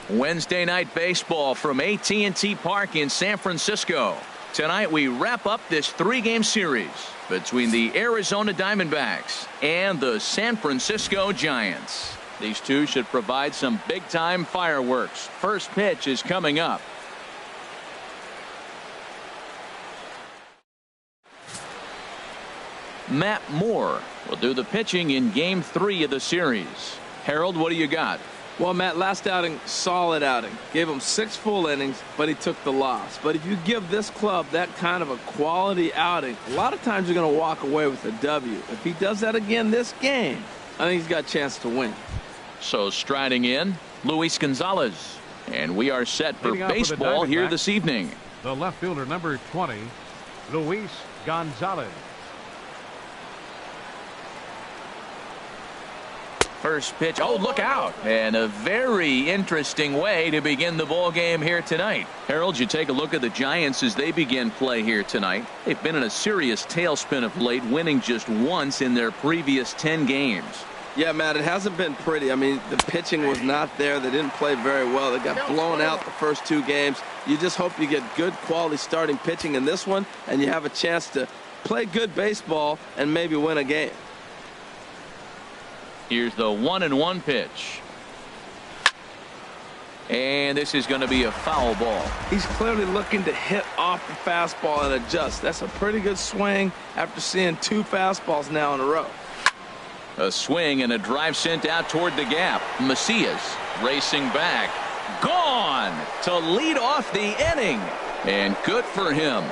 Wednesday night baseball from AT&T Park in San Francisco. Tonight we wrap up this 3-game series between the Arizona Diamondbacks and the San Francisco Giants. These two should provide some big-time fireworks. First pitch is coming up. Matt Moore will do the pitching in Game 3 of the series. Harold, what do you got? Well, Matt, last outing, solid outing. Gave him 6 full innings, but he took the loss. But if you give this club that kind of a quality outing, a lot of times you're going to walk away with a W. If he does that again this game, I think he's got a chance to win. So striding in, Luis Gonzalez. And we are set for baseball here this evening. The left fielder, number 20, Luis Gonzalez. First pitch. Oh, look out. And a very interesting way to begin the ball game here tonight. Harold, you take a look at the Giants as they begin play here tonight. They've been in a serious tailspin of late, winning just once in their previous 10 games. Yeah, Matt, it hasn't been pretty. I mean, the pitching was not there. They didn't play very well. They got blown out the first 2 games. You just hope you get good quality starting pitching in this one, and you have a chance to play good baseball and maybe win a game. Here's the 1-1 pitch. And this is going to be a foul ball. He's clearly looking to hit off the fastball and adjust. That's a pretty good swing after seeing 2 fastballs now in a row. A swing and a drive sent out toward the gap. Macias racing back. Gone to lead off the inning. And good for him.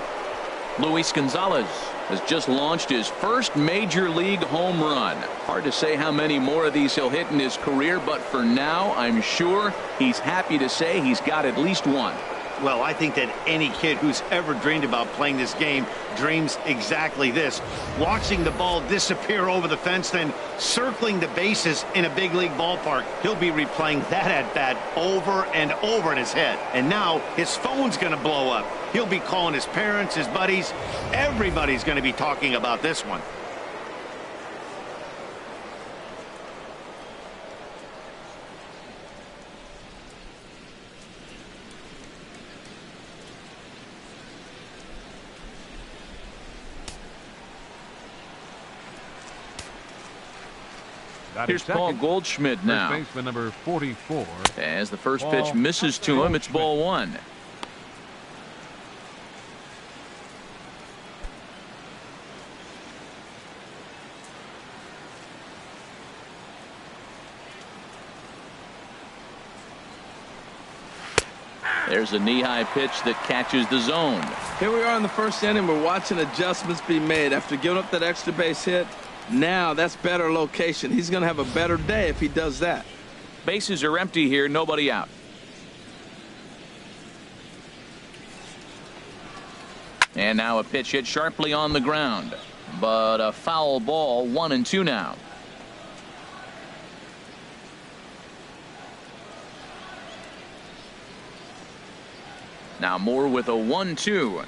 Luis Gonzalez has just launched his first major league home run. Hard to say how many more of these he'll hit in his career, but for now, I'm sure he's happy to say he's got at least one. Well, I think that any kid who's ever dreamed about playing this game dreams exactly this. Watching the ball disappear over the fence, then circling the bases in a big league ballpark. He'll be replaying that at bat over and over in his head. And now his phone's going to blow up. He'll be calling his parents, his buddies. Everybody's going to be talking about this one. Here's Paul Goldschmidt now. First baseman number 44. As the first pitch misses to him, it's ball 1. There's a knee-high pitch that catches the zone. Here we are in the first inning. We're watching adjustments be made after giving up that extra base hit. Now that's better location. He's going to have a better day if he does that. Bases are empty here, nobody out. And now a pitch hit sharply on the ground, but a foul ball. 1-2 now. Now Moore with a 1-2.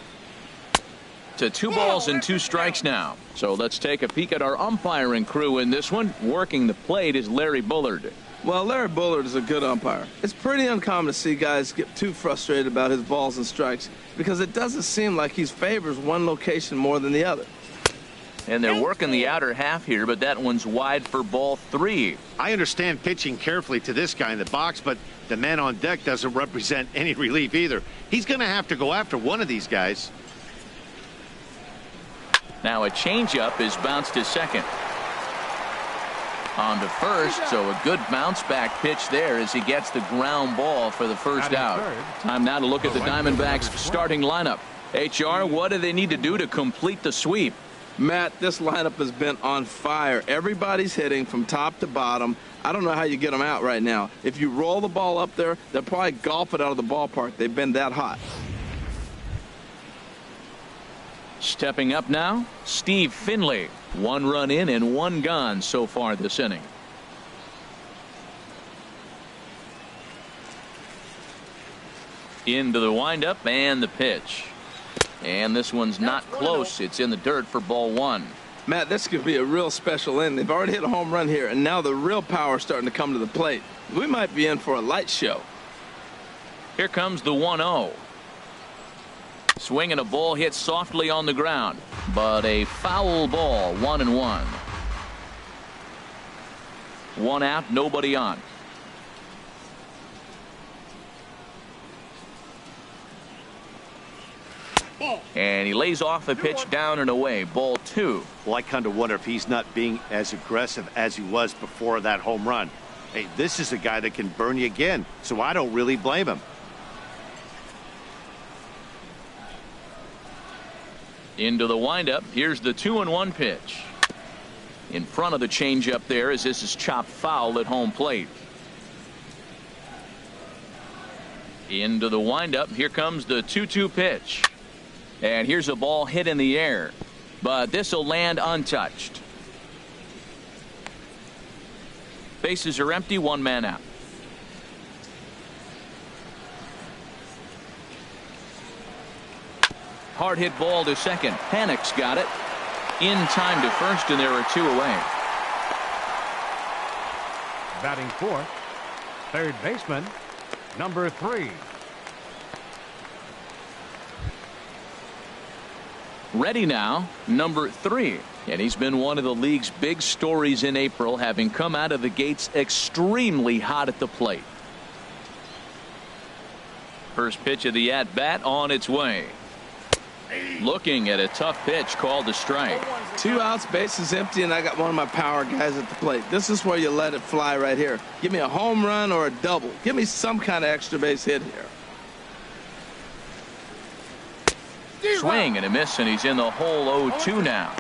To 2 balls and 2 strikes now. So let's take a peek at our umpiring crew in this one. Working the plate is Larry Bullard. Well, Larry Bullard is a good umpire. It's pretty uncommon to see guys get too frustrated about his balls and strikes because it doesn't seem like he favors one location more than the other. And they're working the outer half here, but that one's wide for ball 3. I understand pitching carefully to this guy in the box, but the man on deck doesn't represent any relief either. He's going to have to go after one of these guys. Now a changeup is bounced to second. On to first, so a good bounce back pitch there as he gets the ground ball for the first out. Time now to look at the Diamondbacks starting lineup. HR, what do they need to do to complete the sweep? Matt, this lineup has been on fire. Everybody's hitting from top to bottom. I don't know how you get them out right now. If you roll the ball up there, they'll probably golf it out of the ballpark. They've been that hot. Stepping up now, Steve Finley. 1 run in and 1 gone so far this inning. Into the windup and the pitch. And this one's not close. It's in the dirt for ball 1. Matt, this could be a real special inning. They've already hit a home run here, and now the real power is starting to come to the plate. We might be in for a light show. Here comes the 1-0. Swinging a ball hit softly on the ground, but a foul ball. 1-1. One out, nobody on. And he lays off the pitch down and away. Ball 2. Well, I kind of wonder if he's not being as aggressive as he was before that home run. Hey, this is a guy that can burn you again, so I don't really blame him. Into the windup. Here's the 2-1 pitch. In front of the changeup there as this is chopped foul at home plate. Into the windup. Here comes the 2-2 pitch. And here's a ball hit in the air, but this will land untouched. Bases are empty, one man out. Hard hit ball to second. Panic's got it. In time to first, and there are 2 away. Batting fourth, third baseman, number 3. Ready now, number 3. And he's been one of the league's big stories in April, having come out of the gates extremely hot at the plate. First pitch of the at-bat on its way. Looking at a tough pitch called a strike. 2 outs, bases empty, and I got one of my power guys at the plate. This is where you let it fly right here. Give me a home run or a double. Give me some kind of extra base hit here. Swing and a miss, and he's in the hole. 0-2 now.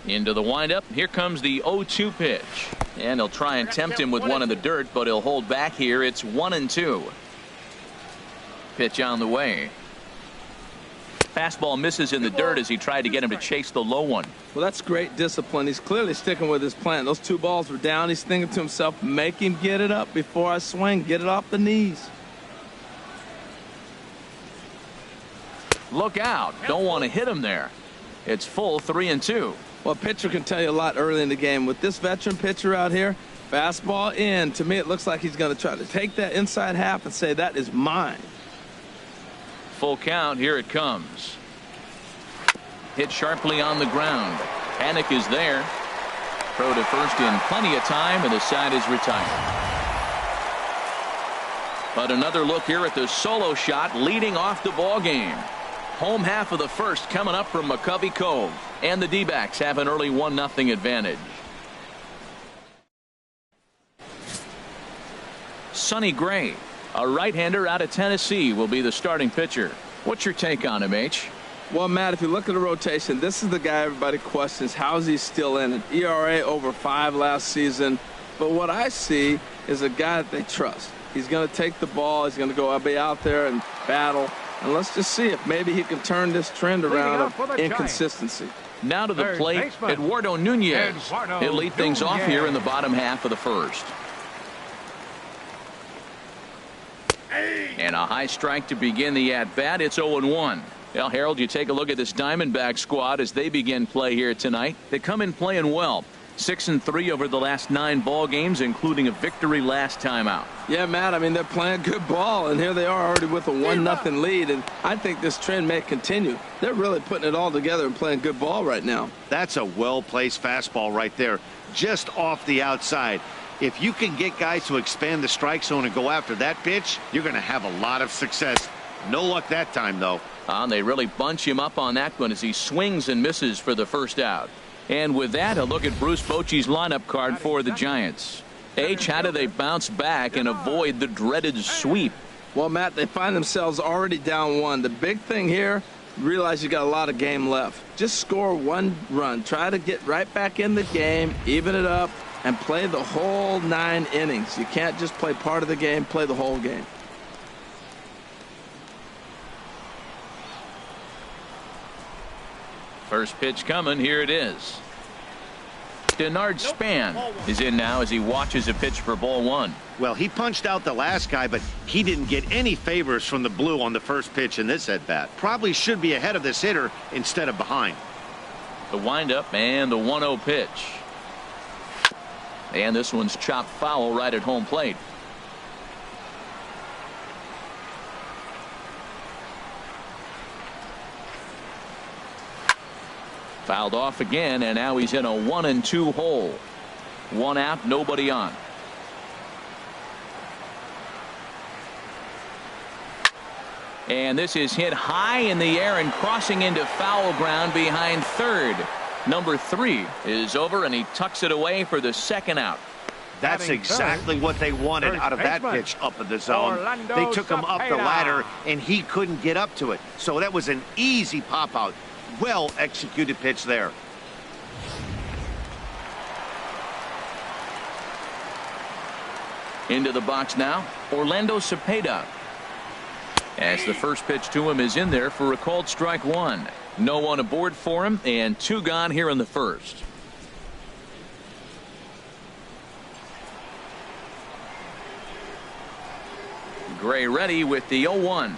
Into the windup. Here comes the 0-2 pitch. And he'll try and tempt him with one in the dirt, but he'll hold back here. It's 1-2. Pitch on the way. Fastball misses in the dirt as he tried to get him to chase the low one. Well, that's great discipline. He's clearly sticking with his plan. Those 2 balls were down. He's thinking to himself, make him get it up before I swing. Get it off the knees. Look out. Don't want to hit him there. It's full. 3-2. Well, a pitcher can tell you a lot early in the game. With this veteran pitcher out here, fastball in. To me, it looks like he's going to try to take that inside half and say, that is mine. Full count. Here it comes. Hit sharply on the ground. Panic is there. Throw to first in plenty of time, and the side is retired. But another look here at the solo shot leading off the ball game. Home half of the first coming up from McCovey Cove, and the D-backs have an early 1-0 advantage. Sonny Gray, a right-hander out of Tennessee, will be the starting pitcher. What's your take on him, H? Well, Matt, if you look at the rotation, this is the guy everybody questions. How is he still in it? ERA over 5 last season. But what I see is a guy that they trust. He's going to take the ball. He's going to go be out there and battle. And let's just see if maybe he can turn this trend around of inconsistency. Now to the plate, Eduardo Nunez. He'll lead things off here in the bottom half of the first. And a high strike to begin the at-bat. It's 0-1. Well, Harold, you take a look at this Diamondback squad as they begin play here tonight. They come in playing well. 6-3 over the last 9 ball games, including a victory last time out. Yeah, Matt, I mean, they're playing good ball, and here they are already with a 1-0 lead, and I think this trend may continue. They're really putting it all together and playing good ball right now. That's a well-placed fastball right there, just off the outside. If you can get guys to expand the strike zone and go after that pitch, you're going to have a lot of success. No luck that time, though. They really bunch him up on that one as he swings and misses for the first out. And with that, a look at Bruce Bochy's lineup card for the Giants. H, how do they bounce back and avoid the dreaded sweep? Well, Matt, they find themselves already down 1. The big thing here, realize you got a lot of game left. Just score 1 run. Try to get right back in the game, even it up, and play the whole 9 innings. You can't just play part of the game, play the whole game. First pitch coming. Here it is. Denard Span is in now as he watches a pitch for ball 1. Well, he punched out the last guy, but he didn't get any favors from the blue on the first pitch in this at-bat. Probably should be ahead of this hitter instead of behind. The windup and the 1-0 pitch. And this one's chopped foul right at home plate. Fouled off again, and now he's in a 1-2 hole. 1 out, nobody on. And this is hit high in the air and crossing into foul ground behind third. Number 3 is over, and he tucks it away for the 2nd out. That's exactly what they wanted out of that pitch up in the zone. They took him up the ladder, and he couldn't get up to it. So that was an easy pop out. Well executed pitch there. Into the box now, Orlando Cepeda. As the first pitch to him is in there for a called strike 1. No one aboard for him, and 2 gone here in the first. Gray ready with the 0-1.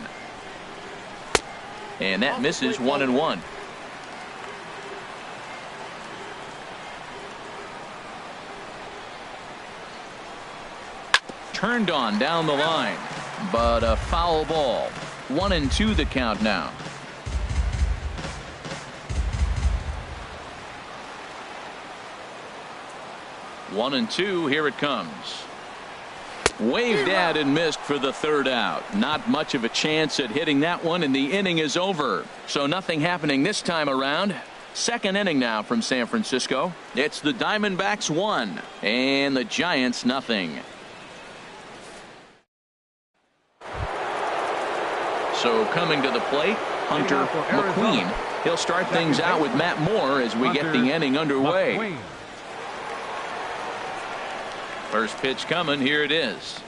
And that misses 1-1. Turned on down the line, but a foul ball. 1-2 the count now. One and two, here it comes. Waved at and missed for the 3rd out. Not much of a chance at hitting that one, and the inning is over. So nothing happening this time around. 2nd inning now from San Francisco. It's the Diamondbacks 1 and the Giants nothing. So coming to the plate, Hunter McQueen. He'll start things out with Matt Moore as we get the inning underway. First pitch coming, here it is.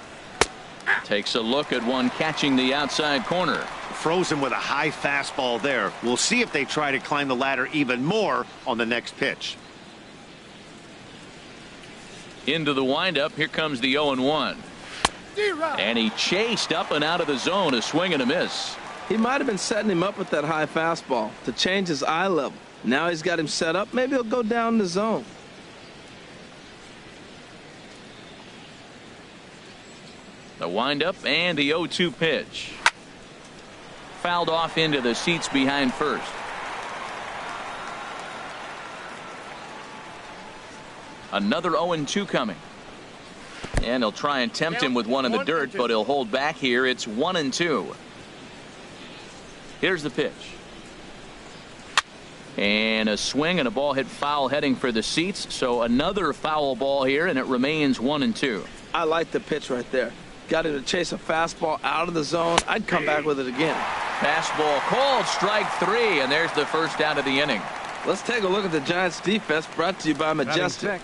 Takes a look at one catching the outside corner. Frozen with a high fastball there. We'll see if they try to climb the ladder even more on the next pitch. Into the windup, here comes the 0-1. And he chased up and out of the zone, a swing and a miss. He might have been setting him up with that high fastball to change his eye level. Now he's got him set up. Maybe he'll go down the zone. The windup and the 0-2 pitch. Fouled off into the seats behind first. Another 0-2 coming. And he'll try and tempt him with one in the dirt, but he'll hold back here. It's 1-2. Here's the pitch. And a swing and a ball hit foul heading for the seats. So another foul ball here, and it remains 1-2. I like the pitch right there. Got him to chase a fastball out of the zone. I'd come back with it again. Fastball called, strike 3, and there's the first out of the inning. Let's take a look at the Giants defense, brought to you by Majestic.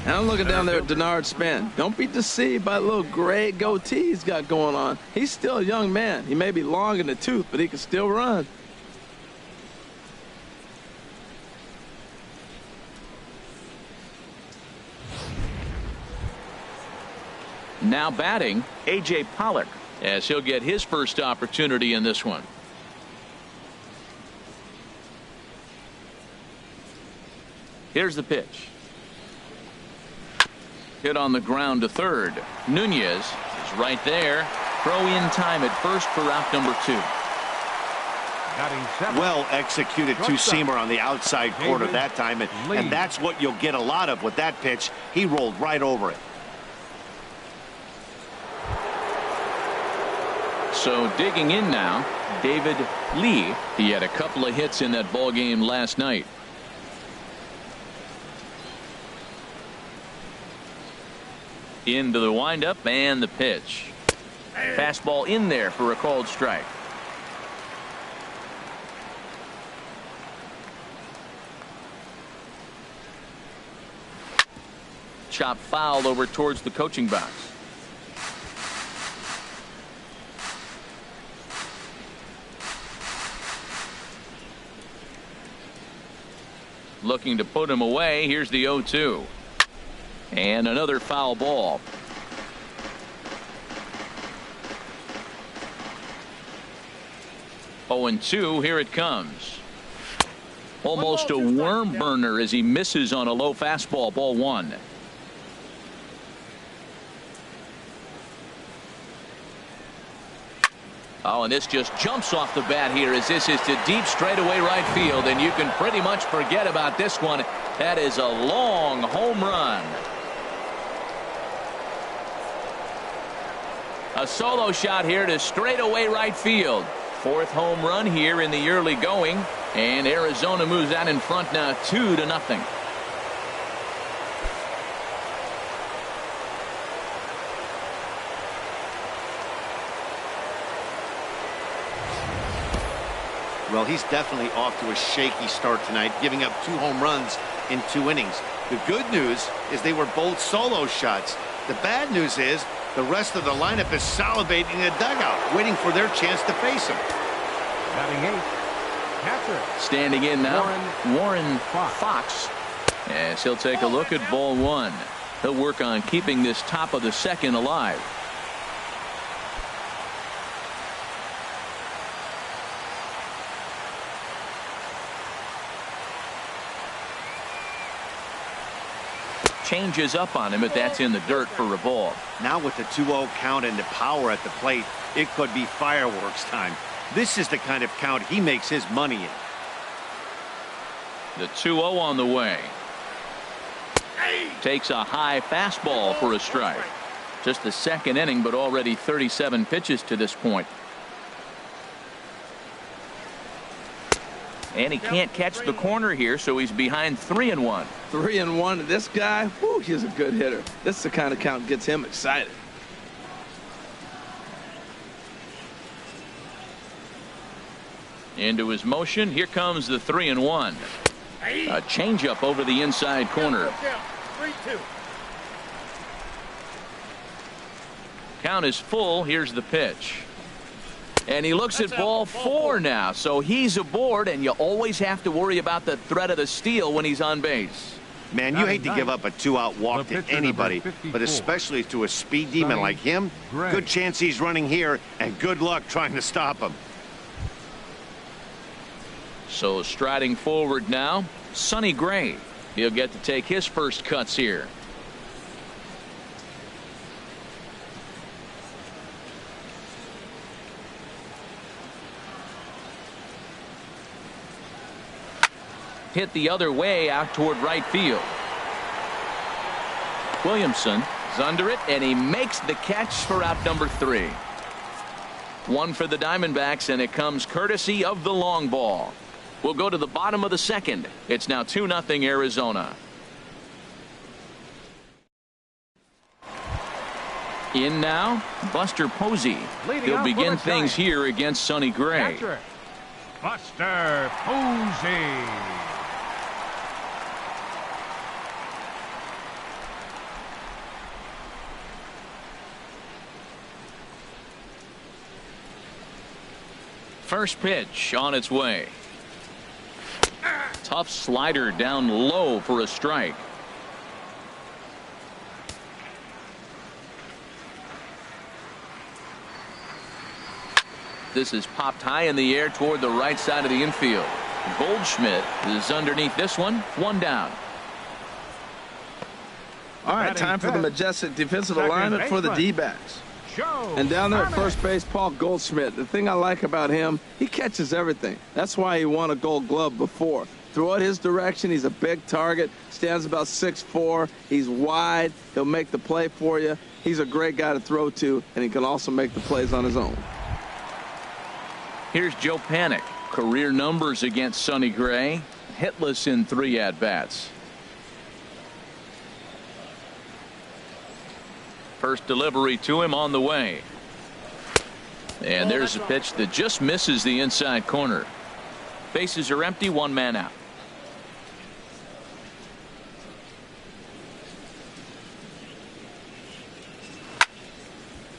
And I'm looking down there at Denard Span. Don't be deceived by the little gray goatee he's got going on. He's still a young man. He may be long in the tooth, but he can still run. Now batting, A.J. Pollock, as he'll get his first opportunity in this one. Here's the pitch. Hit on the ground to third. Nunez is right there. Throw in time at first for out number 2. Well executed two-seamer on the outside corner that time, and that's what you'll get a lot of with that pitch. He rolled right over it. So digging in now, David Lee. He had a couple of hits in that ball game last night. Into the windup and the pitch. Fastball in there for a called strike. Chop foul over towards the coaching box. Looking to put him away. Here's the 0-2. And another foul ball. Oh, and 2. Here it comes. Almost a worm burner as he misses on a low fastball. Ball one. Oh, and this just jumps off the bat here as this is to deep straightaway right field, and you can pretty much forget about this one. That is a long home run. A solo shot here to straightaway right field. Fourth home run here in the early going, and Arizona moves out in front now 2-0. Well, he's definitely off to a shaky start tonight, giving up 2 home runs in 2 innings. The good news is they were both solo shots. The bad news is the rest of the lineup is salivating in the dugout, waiting for their chance to face him. Batting 8th, catcher. Standing in now, Warren Fox. As he'll take a look at ball one. He'll work on keeping this top of the second alive. Changes up on him, but that's in the dirt for a ball. Now with the 2-0 count and the power at the plate, it could be fireworks time. This is the kind of count he makes his money in. The 2-0 on the way. Takes a high fastball for a strike. Just the second inning, but already 37 pitches to this point. And he can't catch the corner here, so he's behind 3-1. 3-1. This guy, whoo, he's a good hitter. This is the kind of count gets him excited. Into his motion. Here comes the 3-1. A changeup over the inside corner. 3-2. Count is full. Here's the pitch. And he looks at ball 4 now, so he's aboard, and you always have to worry about the threat of the steal when he's on base. Man, you hate to give up a 2-out walk to anybody, but especially to a speed demon like him. Good chance he's running here, and good luck trying to stop him. So striding forward now, Sonny Gray. He'll get to take his first cuts here. Hit the other way out toward right field. Williamson is under it, and he makes the catch for out number 3. One for the Diamondbacks, and it comes courtesy of the long ball. We'll go to the bottom of the second. It's now 2-0 Arizona. In now, Buster Posey. He'll begin things here against Sonny Gray. Catcher, Buster Posey. First pitch on its way. Tough slider down low for a strike. This is popped high in the air toward the right side of the infield. Goldschmidt is underneath this one. 1 down. All right, time for the majestic defensive alignment for the D-backs. And down there at first base, Paul Goldschmidt. The thing I like about him, he catches everything. That's why he won a Gold Glove before. Throw it his direction. He's a big target. Stands about 6'4". He's wide. He'll make the play for you. He's a great guy to throw to, and he can also make the plays on his own. Here's Joe Panik. Career numbers against Sonny Gray. Hitless in 3 at-bats. First delivery to him on the way. And there's a pitch that just misses the inside corner. Bases are empty, 1 man out.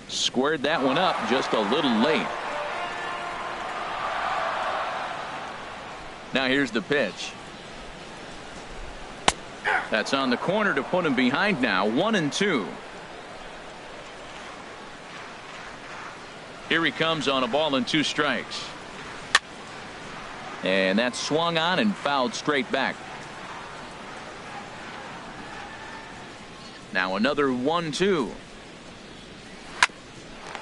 Squared that one up just a little late. Now here's the pitch. That's on the corner to put him behind now. 1-2. Here he comes on a ball and 2 strikes. And that's swung on and fouled straight back. Now another 1-2.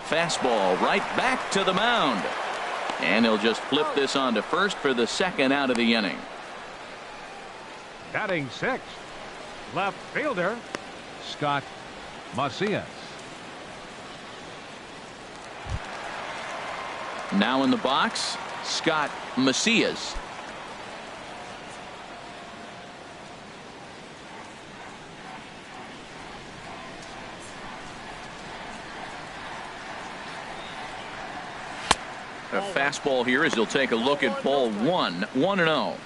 Fastball right back to the mound. And he'll just flip this on to first for the second out of the inning. Batting sixth, left fielder, Scott Macias. Now in the box, Scott Macias. A fastball here as he'll take a look at ball one. 1-0.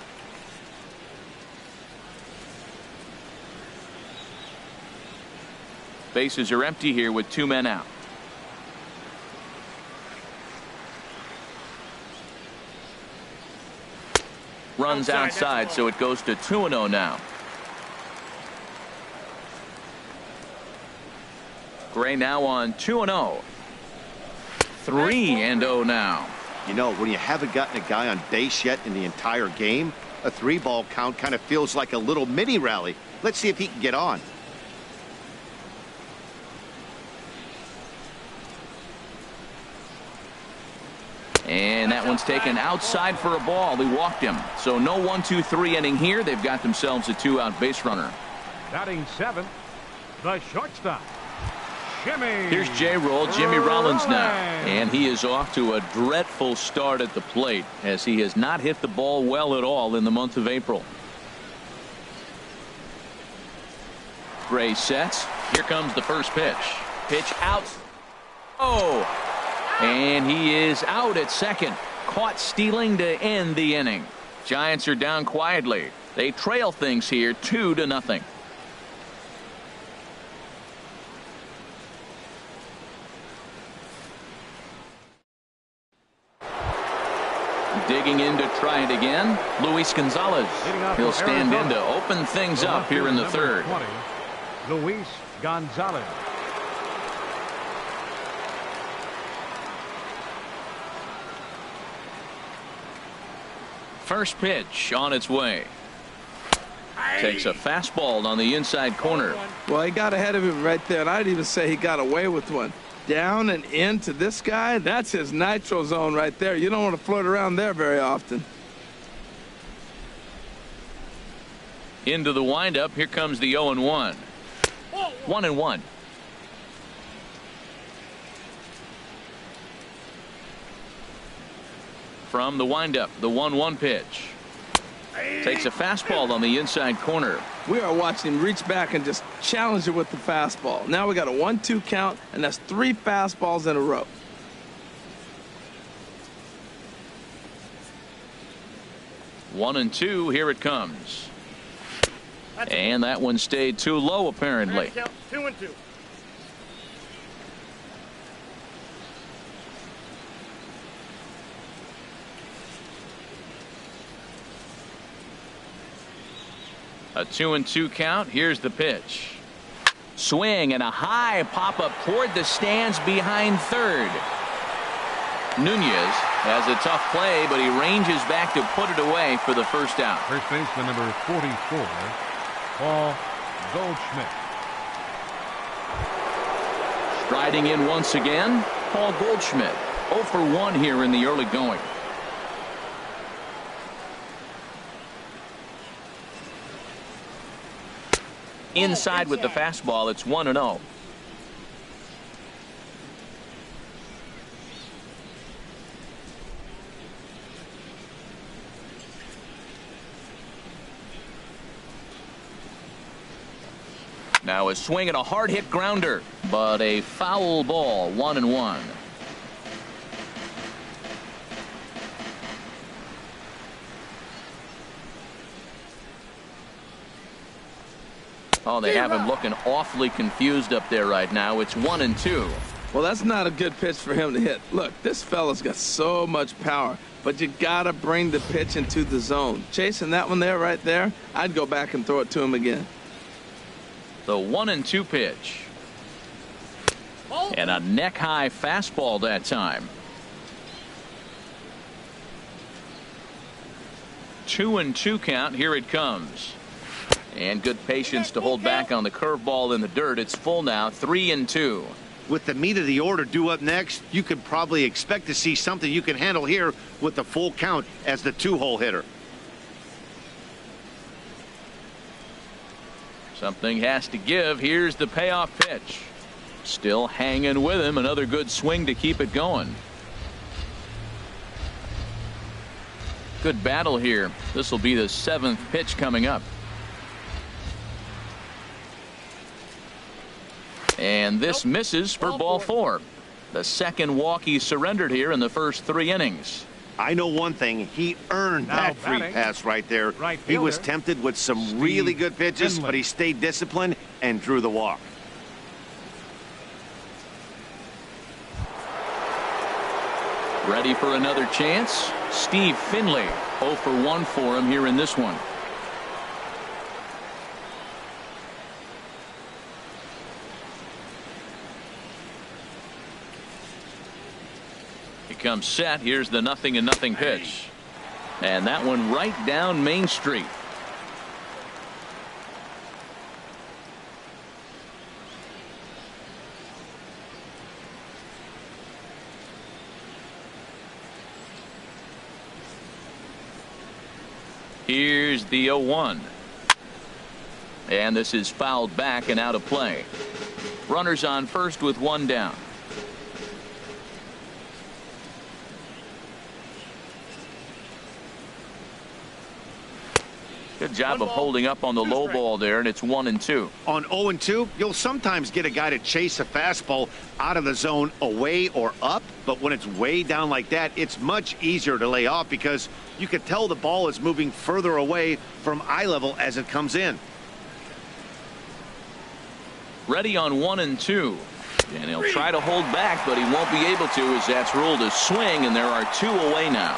Bases are empty here with 2 men out. Runs outside, so it goes to 2-0 now. Gray now on 2-0. 3-0 now. You know, when you haven't gotten a guy on base yet in the entire game, a 3-ball count kind of feels like a little mini rally. Let's see if he can get on. And that one's taken outside for a ball. He walked him. So no 1-2-3 inning here. They've got themselves a 2-out base runner. Batting seventh, the shortstop, Jimmy. Here's J-Roll, Jimmy Rollins now. And he is off to a dreadful start at the plate as he has not hit the ball well at all in the month of April. Gray sets. Here comes the first pitch. Pitch out. Oh! And he is out at second. Caught stealing to end the inning. Giants are down quietly. They trail things here 2-0. Digging in to try it again, Luis Gonzalez. He'll stand in to open things up here in the third. 20, Luis Gonzalez. First pitch on its way. Takes a fastball on the inside corner. Well, he got ahead of him right there, and I'd even say he got away with one. Down and into this guy, that's his nitro zone right there. You don't want to float around there very often. Into the windup. Here comes the 0-1. 1-1. From the windup, the 1-1 pitch. Takes a fastball on the inside corner. We are watching him reach back and just challenge it with the fastball. Now we got a 1-2 count, and that's 3 fastballs in a row. One and two. Here it comes. And that one stayed too low, apparently. 2-2. A 2-2 count. Here's the pitch. Swing and a high pop up toward the stands behind third. Nunez has a tough play, but he ranges back to put it away for the first out. First baseman number 44, Paul Goldschmidt. Striding in once again, Paul Goldschmidt. 0 for 1 here in the early going. Inside with the fastball, it's 1-0. Now a swing and a hard hit grounder, but a foul ball. 1-1. Oh, they have him looking awfully confused up there right now. It's 1-2. Well, that's not a good pitch for him to hit. Look, this fella's got so much power, but you got to bring the pitch into the zone. Chasing that one there right there, I'd go back and throw it to him again. The 1-2 pitch. And a neck-high fastball that time. 2-2 count. Here it comes. And good patience to hold back on the curveball in the dirt. It's full now, 3-2. With the meat of the order due up next, you could probably expect to see something you can handle here with the full count as the 2-hole hitter. Something has to give. Here's the payoff pitch. Still hanging with him. Another good swing to keep it going. Good battle here. This will be the 7th pitch coming up. And this misses for ball 4. The second walk he surrendered here in the first 3 innings. I know one thing. He earned that free pass right there. He was tempted with some really good pitches, but he stayed disciplined and drew the walk. Ready for another chance? Steve Finley, 0 for 1 for him here in this one. Comes set. Here's the 0-0 pitch, and that one right down Main Street. Here's the 0-1, and this is fouled back and out of play. Runners on first with 1 down. Good job of holding up on the low ball there, and it's 1-2. On 0-2, you'll sometimes get a guy to chase a fastball out of the zone away or up, but when it's way down like that, it's much easier to lay off because you can tell the ball is moving further away from eye level as it comes in. Ready on 1-2. And he'll try to hold back, but he won't be able to as that's ruled a swing, and there are 2 away now.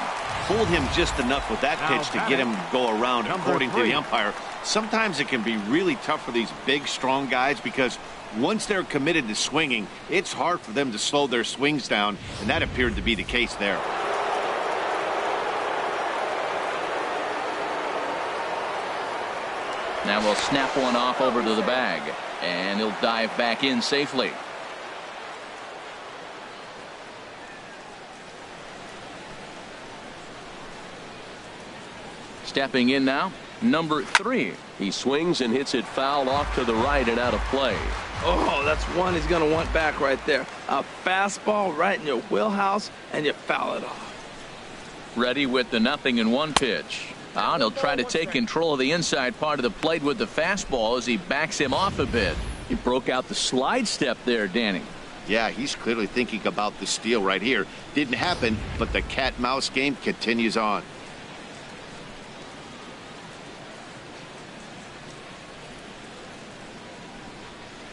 Fooled him just enough with that pitch to get him to go around, according to the umpire. Sometimes it can be really tough for these big, strong guys because once they're committed to swinging, it's hard for them to slow their swings down, and that appeared to be the case there. Now we'll snap one off over to the bag, and he'll dive back in safely. Stepping in now, number 3. He swings and hits it foul off to the right and out of play. Oh, that's one he's going to want back right there. A fastball right in your wheelhouse, and you foul it off. Ready with the 0-1 pitch. And he'll try to take control of the inside part of the plate with the fastball as he backs him off a bit. He broke out the slide step there, Danny. Yeah, he's clearly thinking about the steal right here. Didn't happen, but the cat-mouse game continues on.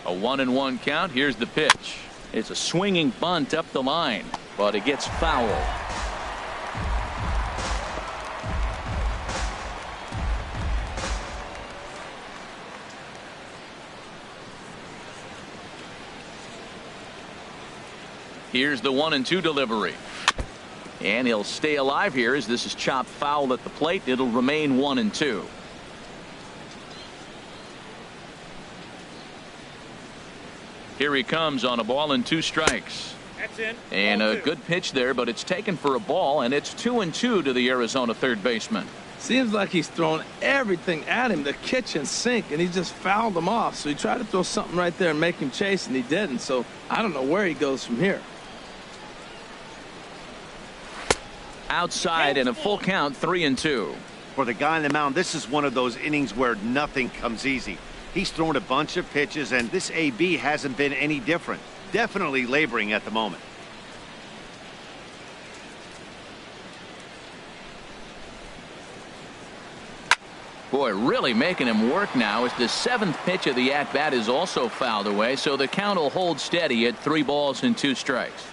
A 1-1 count. Here's the pitch. It's a swinging bunt up the line, but it gets foul. Here's the 1-2 delivery. And he'll stay alive here as this is chopped foul at the plate. It'll remain 1-2. Here he comes on a ball and 2 strikes. That's in. And a good pitch there, but it's taken for a ball, and it's 2-2 to the Arizona third baseman. Seems like he's thrown everything at him, the kitchen sink, and he just fouled him off. So he tried to throw something right there and make him chase, and he didn't. So I don't know where he goes from here. Outside and a full count, 3-2. For the guy on the mound, this is one of those innings where nothing comes easy. He's thrown a bunch of pitches, and this AB hasn't been any different. Definitely laboring at the moment. Boy, really making him work now as the 7th pitch of the at-bat is also fouled away, so the count will hold steady at 3 balls and 2 strikes.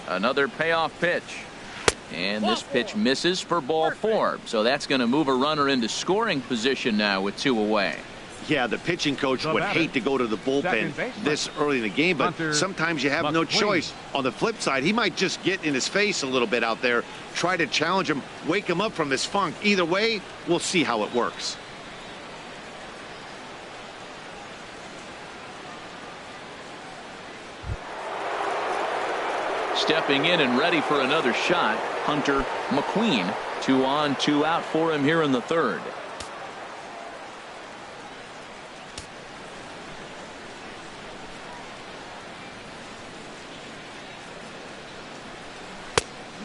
Another payoff pitch. And this pitch misses for ball 4. So that's going to move a runner into scoring position now with 2 away. Yeah, the pitching coach would hate to go to the bullpen this early in the game, but sometimes you have no choice. On the flip side, he might just get in his face a little bit out there, try to challenge him, wake him up from this funk. Either way, we'll see how it works. Stepping in and ready for another shot, Hunter McQueen. 2 on, 2 out for him here in the third.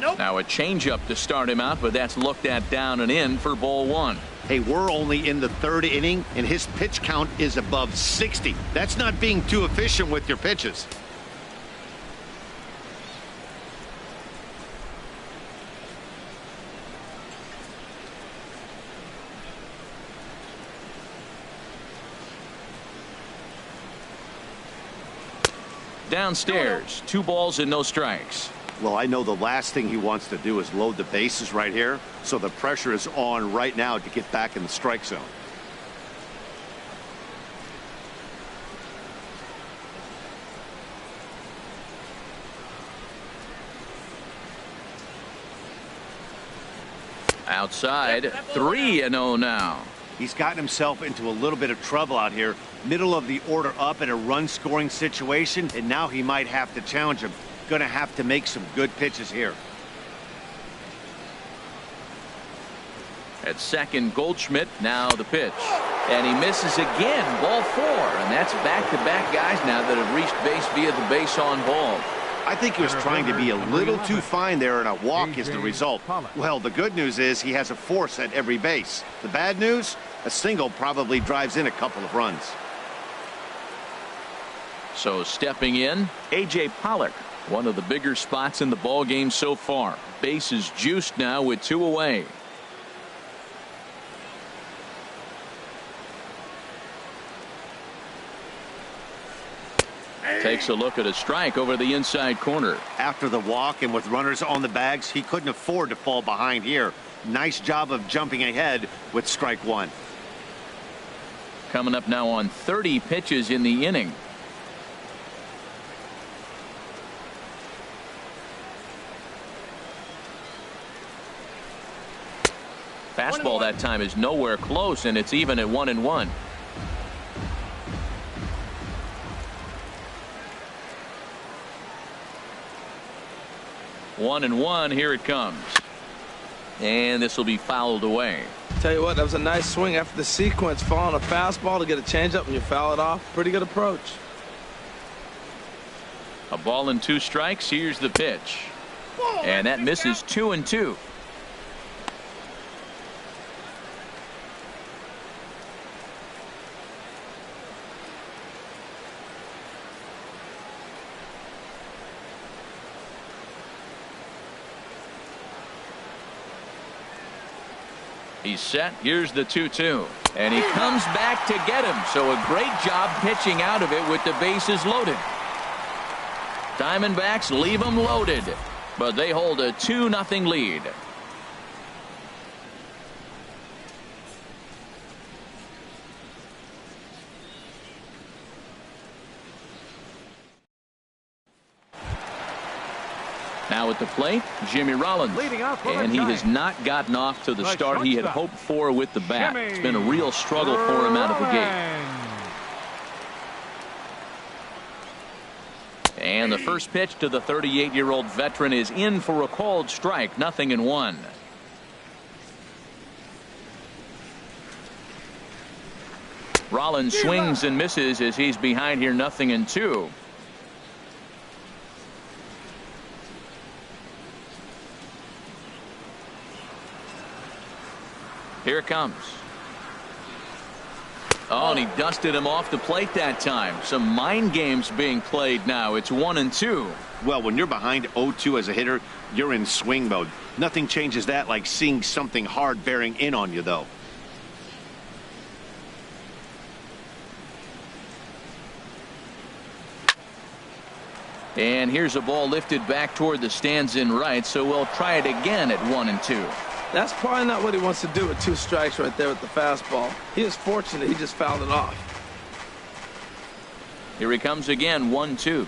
Now a changeup to start him out, but that's looked at down and in for ball 1. Hey, we're only in the third inning, and his pitch count is above 60. That's not being too efficient with your pitches. Downstairs, 2 balls and no strikes. Well, I know the last thing he wants to do is load the bases right here, so the pressure is on right now to get back in the strike zone. Outside, 3-0 now. He's gotten himself into a little bit of trouble out here. Middle of the order up in a run-scoring situation, and now he might have to challenge him. Going to have to make some good pitches here. At second, Goldschmidt. Now the pitch. And he misses again. Ball 4. And that's back-to-back guys now that have reached base via the base on ball. I think he was trying to be a little too fine there, and a walk is the result. Well, the good news is he has a force at every base. The bad news? A single probably drives in a couple of runs. So stepping in, A.J. Pollock. One of the bigger spots in the ball game so far. Base is juiced now with 2 away. Takes a look at a strike over the inside corner. After the walk and with runners on the bags, he couldn't afford to fall behind here. Nice job of jumping ahead with strike 1. Coming up now on 30 pitches in the inning. Fastball that time is nowhere close, and it's even at 1-1. One and one, here it comes. And this will be fouled away. Tell you what, that was a nice swing after the sequence. Following a fastball to get a changeup and you foul it off. Pretty good approach. A ball and 2 strikes. Here's the pitch. And that misses 2-2. He's set. Here's the 2-2. And he comes back to get him. So a great job pitching out of it with the bases loaded. Diamondbacks leave them loaded, but they hold a 2-0 lead. Now at the plate, Jimmy Rollins. And he has not gotten off to the start he had hoped for with the bat. It's been a real struggle for him out of the gate. And the first pitch to the 38-year-old veteran is in for a called strike. 0-1. Rollins swings and misses as he's behind here. 0-2. Here it comes. Oh, and he dusted him off the plate that time. Some mind games being played now. It's 1-2. Well, when you're behind 0-2 as a hitter, you're in swing mode. Nothing changes that like seeing something hard bearing in on you, though. And here's a ball lifted back toward the stands in right, so we'll try it again at 1-2. That's probably not what he wants to do with 2 strikes right there with the fastball. He is fortunate he just fouled it off. Here he comes again, 1-2.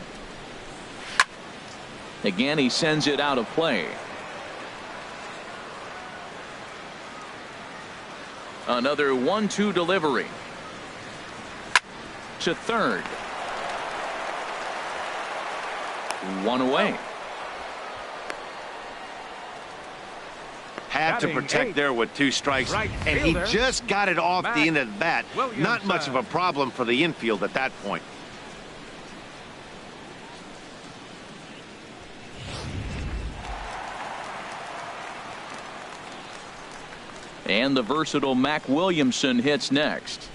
Again, he sends it out of play. Another 1-2 delivery. To third. 1 away. Had to protect there with 2 strikes, and he just got it off the end of the bat. Not much of a problem for the infield at that point. And the versatile Mac Williamson hits next.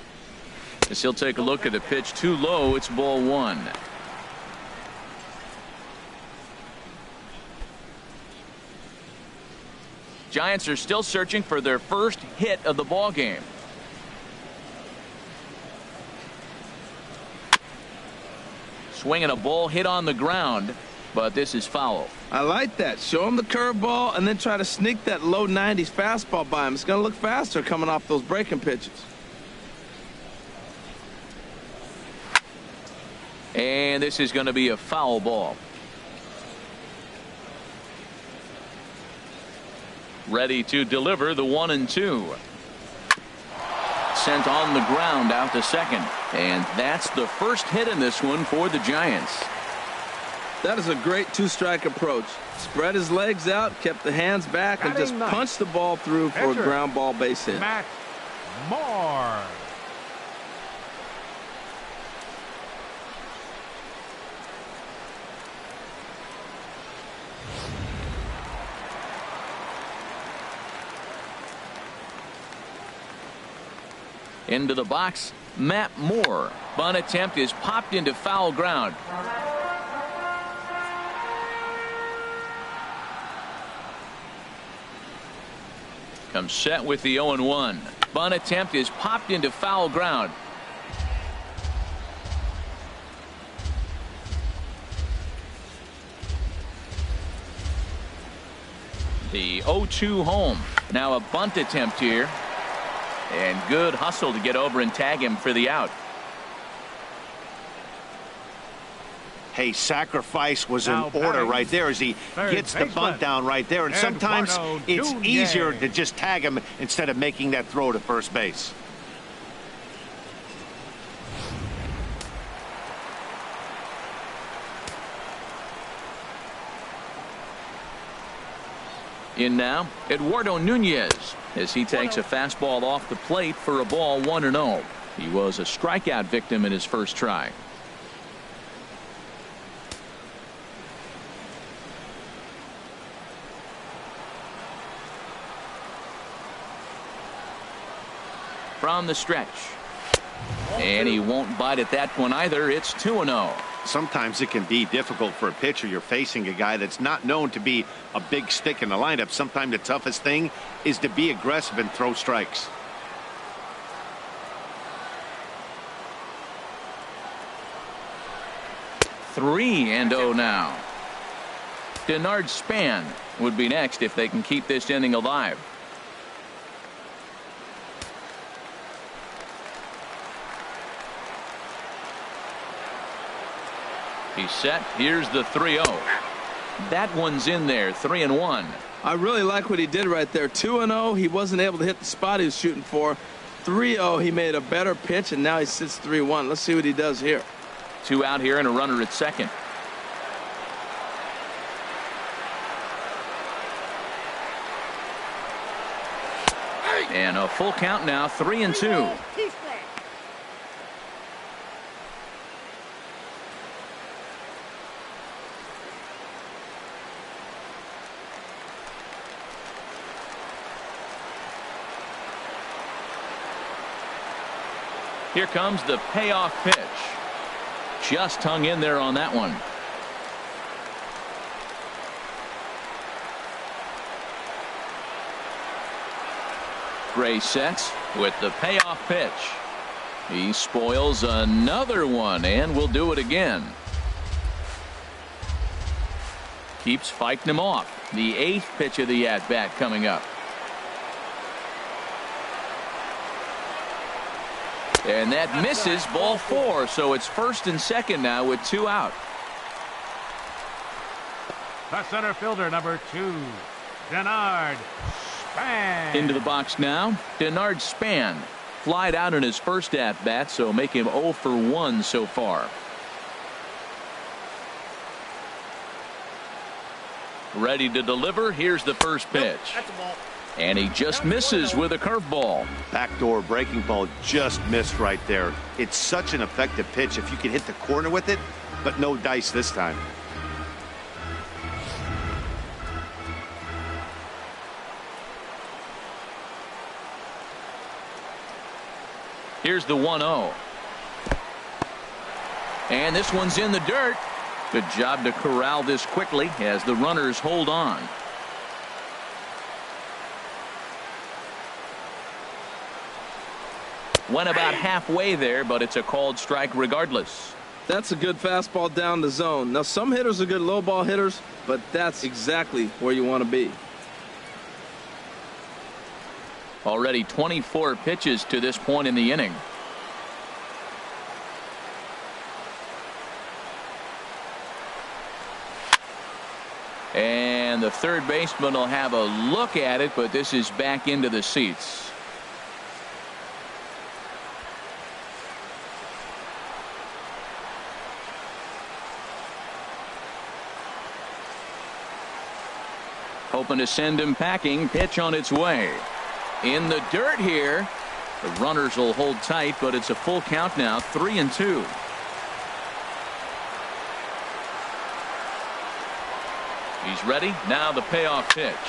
As he'll take a look at the pitch too low, it's ball 1. Giants are still searching for their first hit of the ball game. Swinging a ball hit on the ground, but this is foul. I like that. Show him the curveball and then try to sneak that low 90s fastball by him. It's going to look faster coming off those breaking pitches. And this is going to be a foul ball. Ready to deliver the 1-2. Sent on the ground out to second. And that's the first hit in this one for the Giants. That is a great 2-strike approach. Spread his legs out, kept the hands back, and just punched the ball through for a ground ball base hit. Matt Moore. Into the box, Matt Moore. Bunt attempt is popped into foul ground. Comes set with the 0-1. Bunt attempt is popped into foul ground. The 0-2 home. Now a bunt attempt here. And good hustle to get over and tag him for the out. Hey, sacrifice was in order right there as he gets the bunt down right there. And sometimes it's easier to just tag him instead of making that throw to first base. In now, Eduardo Nunez as he takes a fastball off the plate for a ball 1-0. He was a strikeout victim in his first try. From the stretch. And he won't bite at that one either. It's 2-0. Sometimes it can be difficult for a pitcher. You're facing a guy that's not known to be a big stick in the lineup. Sometimes the toughest thing is to be aggressive and throw strikes. Three and 0 now. Denard Span would be next if they can keep this inning alive. He's set. Here's the 3-0. That one's in there. 3-1. I really like what he did right there. 2-0. He wasn't able to hit the spot he was shooting for. 3-0. He made a better pitch, and now he sits 3-1. Let's see what he does here. 2 out here and a runner at second. And a full count now. 3-2. Here comes the payoff pitch. Just hung in there on that one. Gray sets with the payoff pitch. He spoils another one and will do it again. Keeps fighting him off. The 8th pitch of the at-bat coming up. And that misses, ball 4. So it's first and second now with 2 out. The center fielder, number 2, Denard Span. Into the box now, Denard Span. Flied out in his first at-bat, so make him 0 for 1 so far. Ready to deliver. Here's the first pitch. And he just misses with a curveball. Backdoor breaking ball just missed right there. It's such an effective pitch if you can hit the corner with it, but no dice this time. Here's the 1-0. And this one's in the dirt. Good job to corral this quickly as the runners hold on. Went about halfway there, but it's a called strike regardless. That's a good fastball down the zone. Now, some hitters are good low ball hitters, but that's exactly where you want to be. Already 24 pitches to this point in the inning. And the third baseman will have a look at it, but this is back into the seats. Hoping to send him packing. Pitch on its way. In the dirt here. The runners will hold tight, but it's a full count now. 3-2. He's ready. Now the payoff pitch.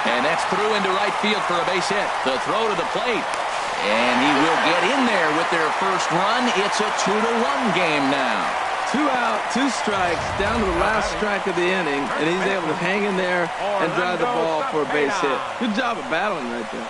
And that's through into right field for a base hit. The throw to the plate. And he will get in there with their first run. It's a 2-1 game now. 2 out, 2 strikes, down to the last strike of the inning, and he's able to hang in there and drive the ball for a base hit. Good job of battling right there.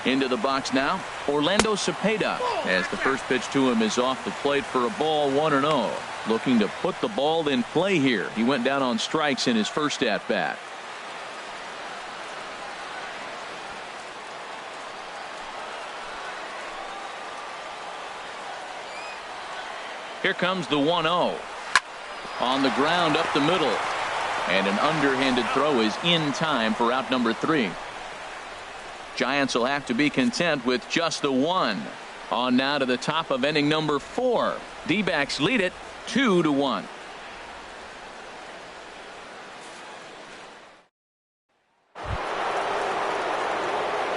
Into the box now, Orlando Cepeda, as the first pitch to him is off the plate for a ball. 1-0. Looking to put the ball in play here. He went down on strikes in his first at bat. Here comes the 1-0. On the ground up the middle. And an underhanded throw is in time for out number 3. Giants will have to be content with just the 1. On now to the top of inning number 4. D-backs lead it 2-1.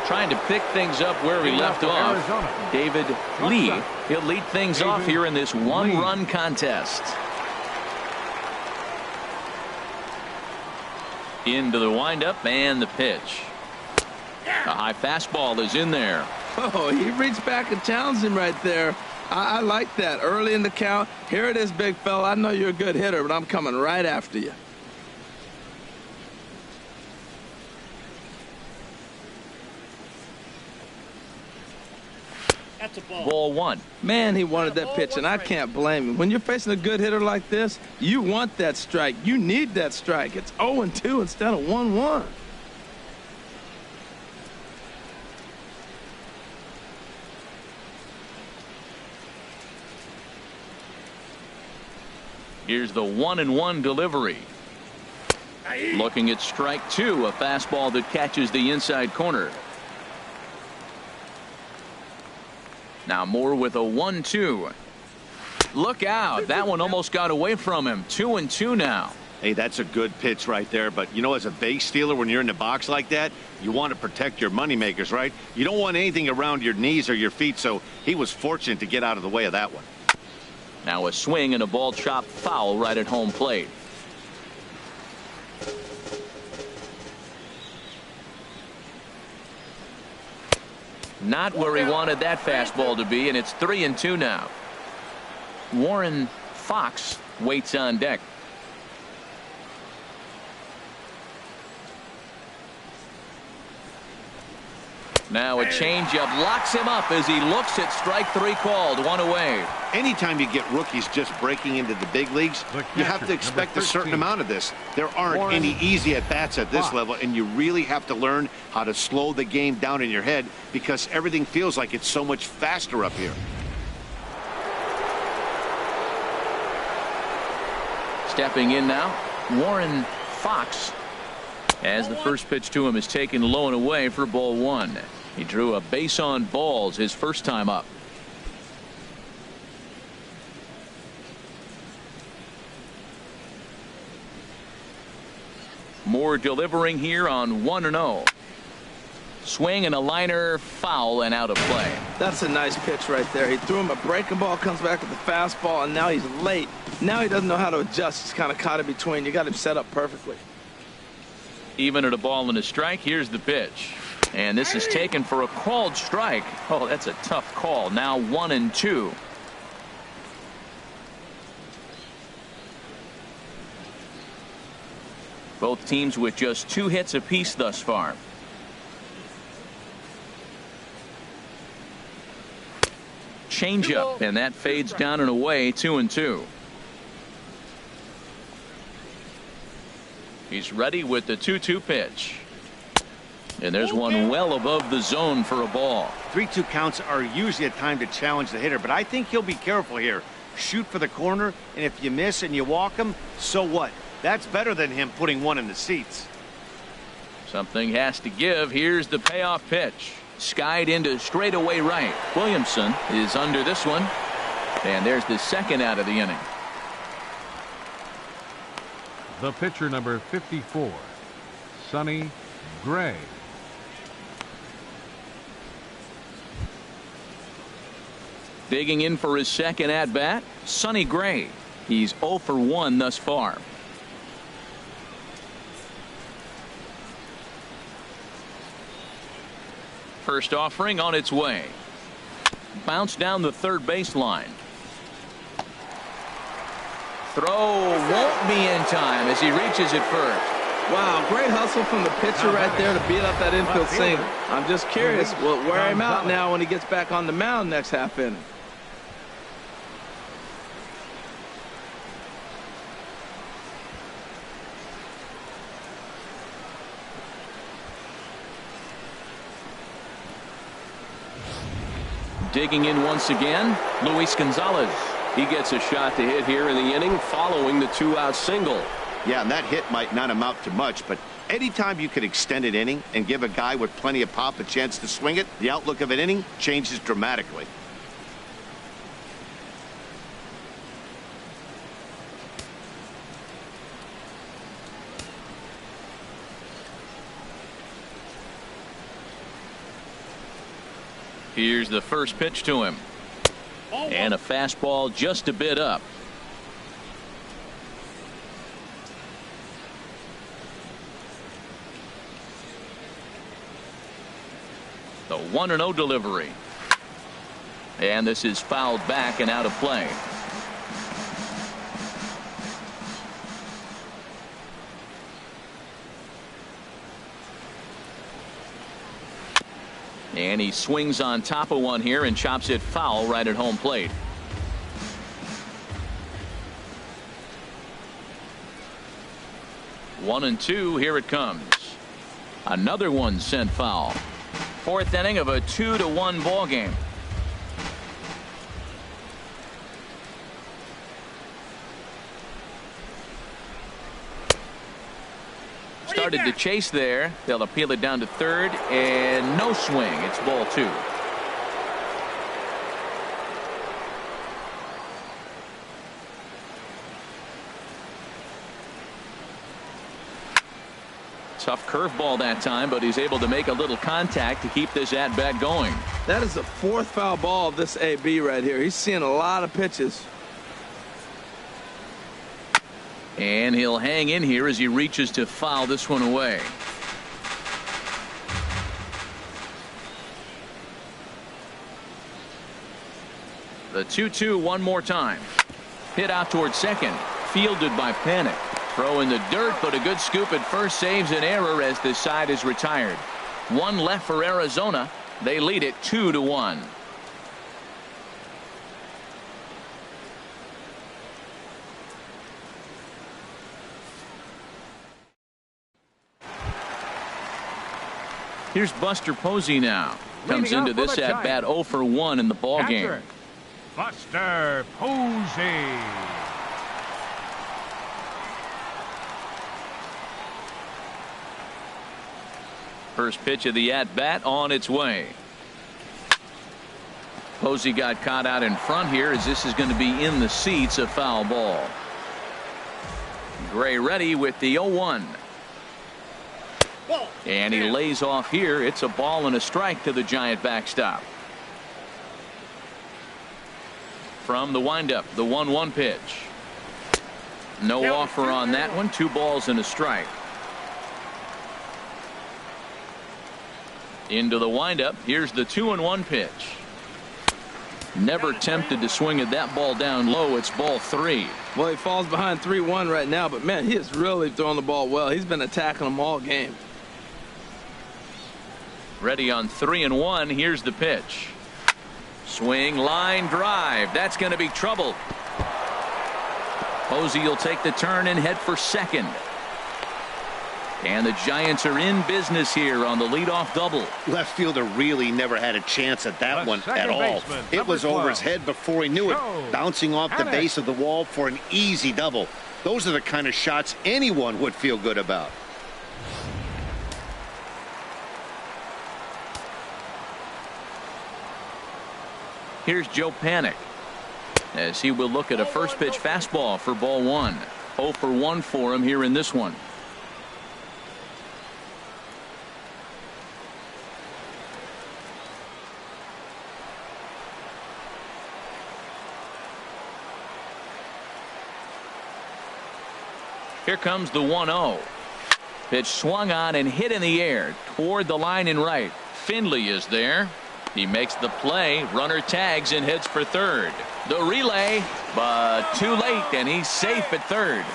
Trying to pick things up where we left off. David Lee. He'll lead things off here in this 1-run contest. Into the windup and the pitch. A high fastball is in there. Oh, he reached back and challenged him right there. I like that. Early in the count. Here it is, big fella. I know you're a good hitter, but I'm coming right after you. That's a ball. Ball 1. Man, he wanted that pitch, and I can't blame him. When you're facing a good hitter like this, you want that strike. You need that strike. It's 0-2 instead of 1-1. Here's the 1-1 delivery. Looking at strike 2, a fastball that catches the inside corner. Now Moore with a 1-2. Look out. That one almost got away from him. 2-2 now. Hey, that's a good pitch right there. But, you know, as a base stealer, when you're in the box like that, you want to protect your moneymakers, right? You don't want anything around your knees or your feet, so he was fortunate to get out of the way of that one. Now a swing and a ball chopped foul right at home plate. Not where he wanted that fastball to be, and it's 3-2 now. Warren Fox waits on deck. Now a changeup locks him up as he looks at strike 3 called. 1 away. Anytime you get rookies just breaking into the big leagues, you have to expect a certain amount of this. There aren't any easy at-bats at this level, and you really have to learn how to slow the game down in your head because everything feels like it's so much faster up here. Stepping in now, Warren Fox, as the first pitch to him is taken low and away for ball 1. He drew a base on balls his first time up. Moore delivering here on 1-0. Swing and a liner, foul and out of play. That's a nice pitch right there. He threw him a breaking ball, comes back with the fastball, and now he's late. Now he doesn't know how to adjust. He's kind of caught in between. You got him set up perfectly. Even at a ball and a strike, here's the pitch. And this is taken for a called strike. Oh, that's a tough call. Now 1-2. Both teams with just 2 hits apiece thus far. Changeup, and that fades down and away. 2-2. He's ready with the 2-2 pitch. And there's one well above the zone for a ball. 3-2 counts are usually a time to challenge the hitter, but I think he'll be careful here. Shoot for the corner, and if you miss and you walk him, so what? That's better than him putting one in the seats. Something has to give. Here's the payoff pitch. Skied into straightaway right. Williamson is under this one. And there's the second out of the inning. The pitcher, number 54, Sonny Gray. Digging in for his second at bat, Sonny Gray. He's 0 for 1 thus far. First offering on its way. Bounce down the third baseline. Throw won't be in time as he reaches it first. Wow, great hustle from the pitcher right there to beat up that infield single. I'm just curious, will it wear him out now when he gets back on the mound next half inning? Digging in once again, Luis Gonzalez. He gets a shot to hit here in the inning following the 2-out single. Yeah, and that hit might not amount to much, but anytime you can extend an inning and give a guy with plenty of pop a chance to swing it, the outlook of an inning changes dramatically. Here's the first pitch to him. And a fastball just a bit up. The 1-0 delivery. And this is fouled back and out of play. And he swings on top of one here and chops it foul right at home plate. One and two. Here it comes. Another one sent foul. Fourth inning of a 2-1 ball game. Started the chase there. They'll appeal it down to third, and no swing. It's ball 2. Tough curveball that time, but he's able to make a little contact to keep this at bat going. That is the 4th foul ball of this AB right here. He's seeing a lot of pitches. And he'll hang in here as he reaches to foul this one away. The 2-2 one more time. Hit out towards second. Fielded by Panic. Throw in the dirt, but a good scoop at first saves an error as this side is retired. One left for Arizona. They lead it 2-1. Here's Buster Posey now. Comes into this at bat 0 for 1 in the ball game. Buster Posey. First pitch of the at bat on its way. Posey got caught out in front here as this is going to be in the seats, a foul ball. Gray ready with the 0-1. And he lays off here. It's a ball and a strike to the Giant backstop. From the windup, the 1-1 pitch. No offer on that one. 2 balls and a strike. Into the windup. Here's the 2-1 pitch. Never tempted to swing at that ball down low. It's ball 3. Well, he falls behind 3-1 right now, but man, he is really throwing the ball well. He's been attacking them all game. Ready on 3-1. Here's the pitch. Swing, line drive. That's going to be trouble. Posey will take the turn and head for second. And the Giants are in business here on the leadoff double. Left fielder really never had a chance at that one at all. It was over his head before he knew it, bouncing off the base of the wall for an easy double. Those are the kind of shots anyone would feel good about. Here's Joe Panik as he will look at a first pitch fastball for ball 1. 0 for 1 for him here in this one. Here comes the 1-0. Pitch swung on and hit in the air toward the line and right. Finley is there. He makes the play. Runner tags and heads for third. The relay, but too late, and he's safe at third.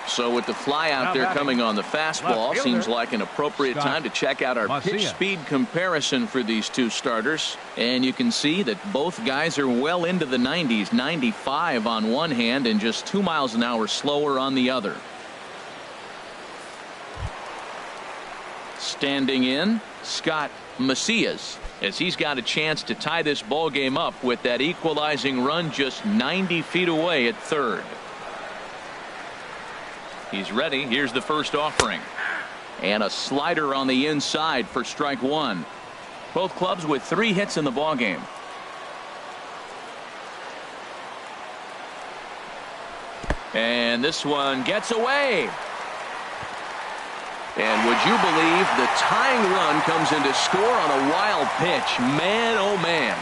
So with the fly out there coming on the fastball, seems like an appropriate time to check out our pitch speed comparison for these two starters. And you can see that both guys are well into the 90s, 95 on one hand and just 2 miles an hour slower on the other. Standing in, Scott Macias, as he's got a chance to tie this ball game up with that equalizing run just 90 feet away at third. He's ready. Here's the first offering. And a slider on the inside for strike 1. Both clubs with 3 hits in the ball game. And this one gets away. And would you believe the tying run comes in to score on a wild pitch? Man, oh man.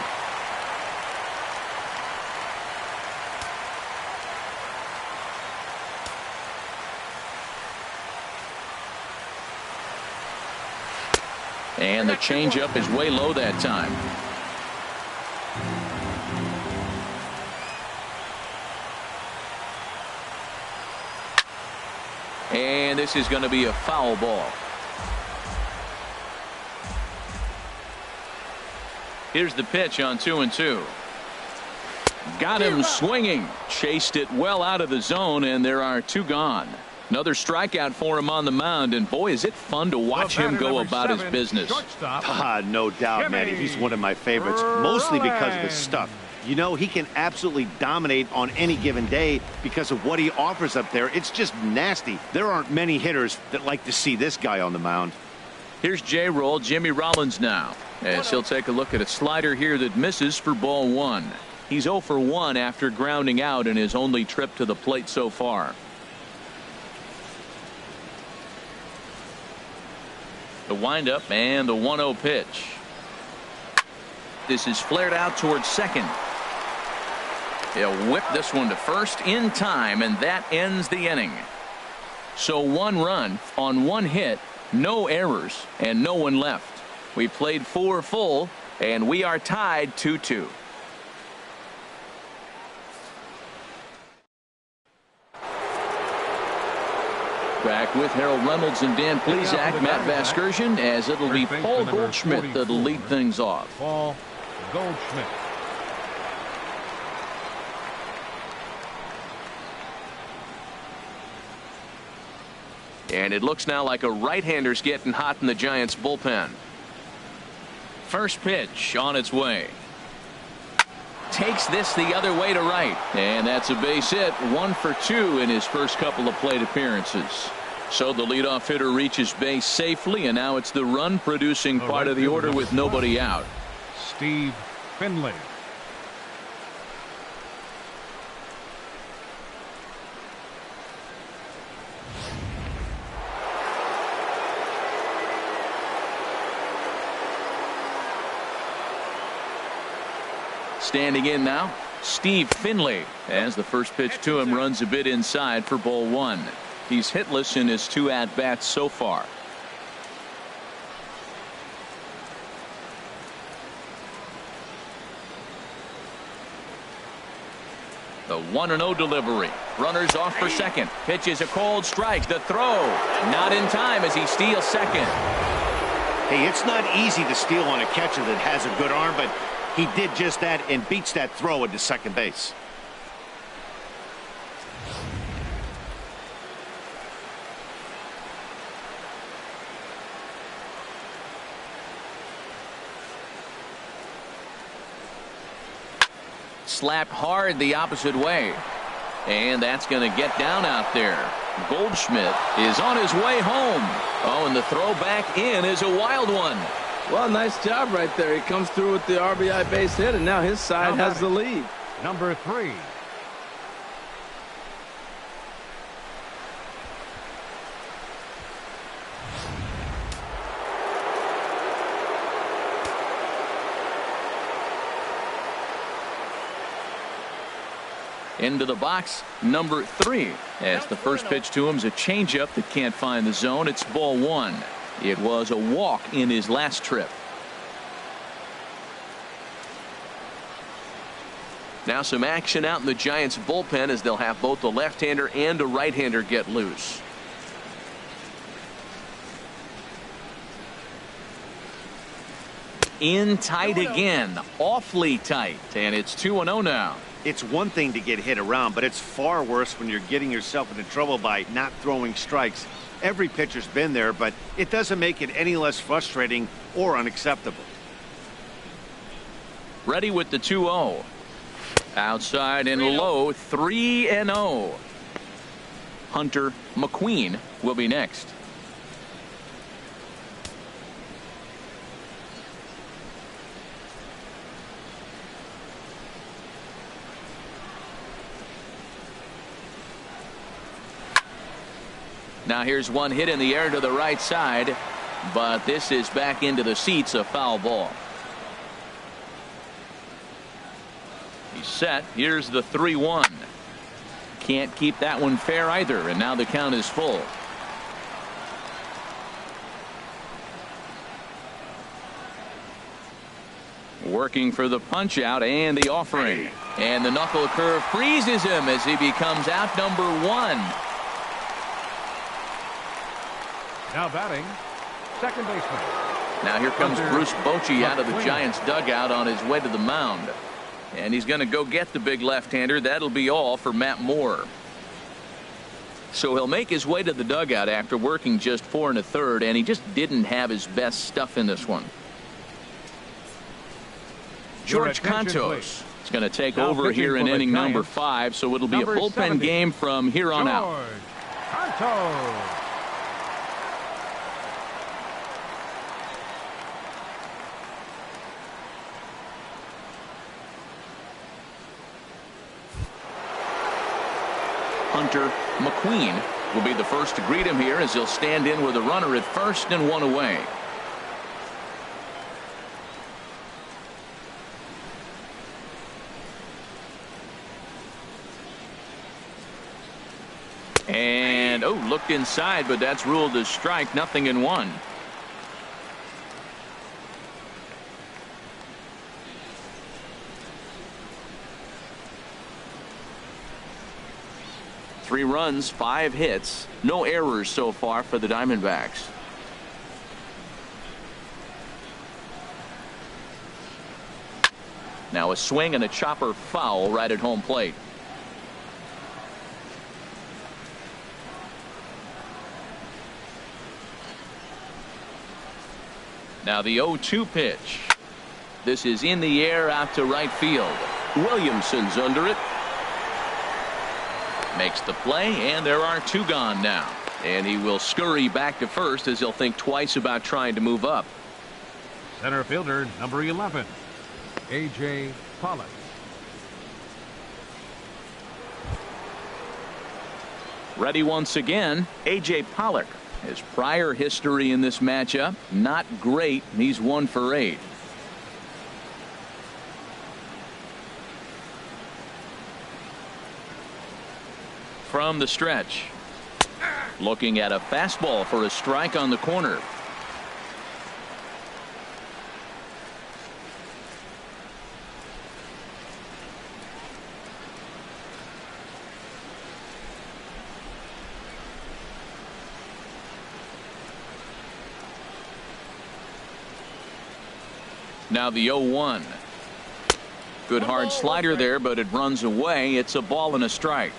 And the changeup is way low that time. And this is going to be a foul ball. Here's the pitch on 2-2. Got him swinging. Chased it well out of the zone, and there are 2 gone. Another strikeout for him on the mound, and boy, is it fun to watch him go about his business. No doubt, Manny. He's one of my favorites, mostly because of his stuff. You know, he can absolutely dominate on any given day because of what he offers up there. It's just nasty. There aren't many hitters that like to see this guy on the mound. Here's J-Roll, Jimmy Rollins now, as he'll take a look at a slider here that misses for ball 1. He's 0 for 1 after grounding out in his only trip to the plate so far. The windup and the 1-0 pitch. This is flared out towards second. He'll whip this one to first in time, and that ends the inning. So 1 run on 1 hit, no errors, and no one left. We played 4 full, and we are tied 2-2. Back with Harold Reynolds and Dan Plesac, Matt Vasgersian, as it'll be Paul Goldschmidt that'll lead things off. Paul Goldschmidt. And it looks now like a right-hander's getting hot in the Giants bullpen. First pitch on its way. Takes this the other way to right. And that's a base hit. 1 for 2 in his first couple of plate appearances. So the leadoff hitter reaches base safely, and now it's the run-producing part of the order with nobody out. Steve Finley. Standing in now, Steve Finley, as the first pitch to him runs a bit inside for ball 1. He's hitless in his 2 at-bats so far. The 1-0 delivery. Runners off for second. Pitch is a cold strike. The throw not in time as he steals second. Hey, it's not easy to steal on a catcher that has a good arm, but he did just that and beats that throw into second base. Slapped hard the opposite way. And that's going to get down out there. Goldschmidt is on his way home. Oh, and the throw back in is a wild one. Well, nice job right there. He comes through with the RBI base hit, and now his side has the lead. Number 3. Into the box, number 3. As the first pitch to him is a changeup that can't find the zone. It's ball 1. It was a walk in his last trip. Now some action out in the Giants bullpen as they'll have both a left-hander and a right-hander get loose. In tight again, awfully tight, and it's 2-0 now. It's one thing to get hit around, but it's far worse when you're getting yourself into trouble by not throwing strikes. Every pitcher's been there, but it doesn't make it any less frustrating or unacceptable. Ready with the 2-0. Outside and low, 3-0. Hunter McQueen will be next. Now here's one hit in the air to the right side, but this is back into the seats, a foul ball. He's set. Here's the 3-1. Can't keep that one fair either, and now the count is full. Working for the punch out and the offering, and the knuckle curve freezes him as he becomes out number 1. Now batting, second baseman. Now here comes Bruce Bochy out of the Giants dugout on his way to the mound. And he's going to go get the big left-hander. That'll be all for Matt Moore. So he'll make his way to the dugout after working just 4 1/3, and he just didn't have his best stuff in this one. George Contos is going to take over here in inning number 5, so it'll be a bullpen game from here on out. Contos. Hunter McQueen will be the first to greet him here as he'll stand in with a runner at first and 1 away. And looked inside, but that's ruled as strike. 0-1. 3 runs, 5 hits, no errors so far for the Diamondbacks. Now a swing and a chopper foul right at home plate. Now the 0-2 pitch. This is in the air out to right field. Williamson's under it. Makes the play, and there are 2 gone now. And he will scurry back to first as he'll think twice about trying to move up. Center fielder number 11, A.J. Pollock. Ready once again, A.J. Pollock. His prior history in this matchup, not great. He's 1 for 8. From the stretch. Looking at a fastball for a strike on the corner. Now the 0-1. Good hard slider there, but it runs away. It's a ball and a strike.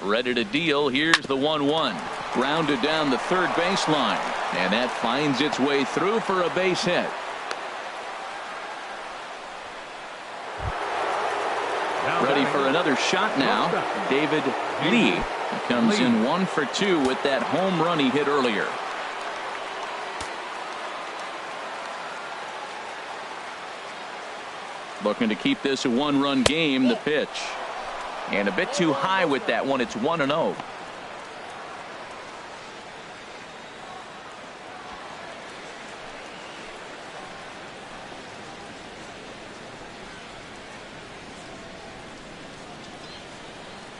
Ready to deal. Here's the 1-1. Grounded down the third baseline, and that finds its way through for a base hit. Ready for another shot now. David Lee comes in 1 for 2 with that home run he hit earlier. Looking to keep this a 1-run game. The pitch. And a bit too high with that one. It's 1-0.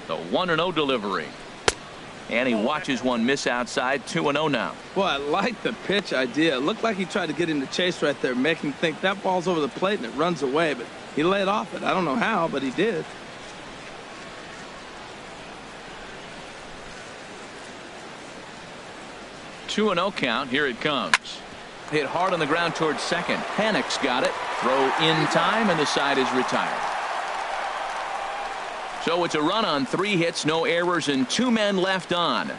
The 1-0 delivery. And he watches one miss outside. 2-0 now. Well, I like the pitch idea. It looked like he tried to get him to chase right there, make him think that ball's over the plate and it runs away, but he laid off it. I don't know how, but he did. Two and 0 count. Here it comes. Hit hard on the ground towards second. Panic's got it. Throw in time, and the side is retired. So it's a run on 3 hits, no errors, and 2 men left on.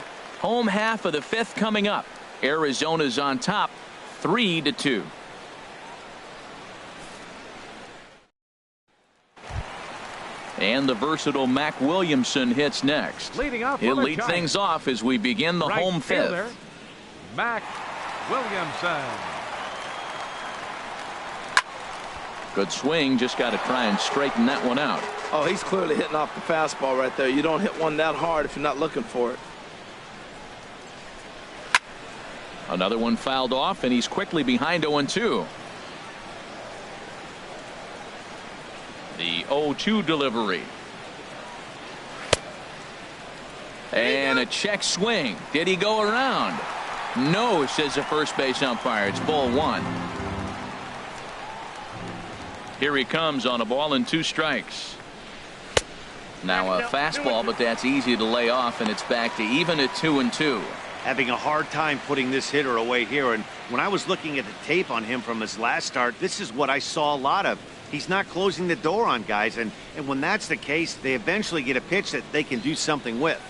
Home half of the 5th coming up. Arizona's on top, 3-2. And the versatile Mac Williamson hits next. He'll lead things off as we begin the home 5th. Mac Williamson. Good swing. Just got to try and straighten that one out. Oh, he's clearly hitting off the fastball right there. You don't hit one that hard if you're not looking for it. Another one fouled off, and he's quickly behind 0-2. The 0-2 delivery. And a check swing. Did he go around? No, says the first base umpire. It's ball 1. Here he comes on a ball and 2 strikes. Now a fastball, but that's easy to lay off, and it's back to even at 2-2. Having a hard time putting this hitter away here, and when I was looking at the tape on him from his last start, this is what I saw a lot of. He's not closing the door on guys, and when that's the case, they eventually get a pitch that they can do something with.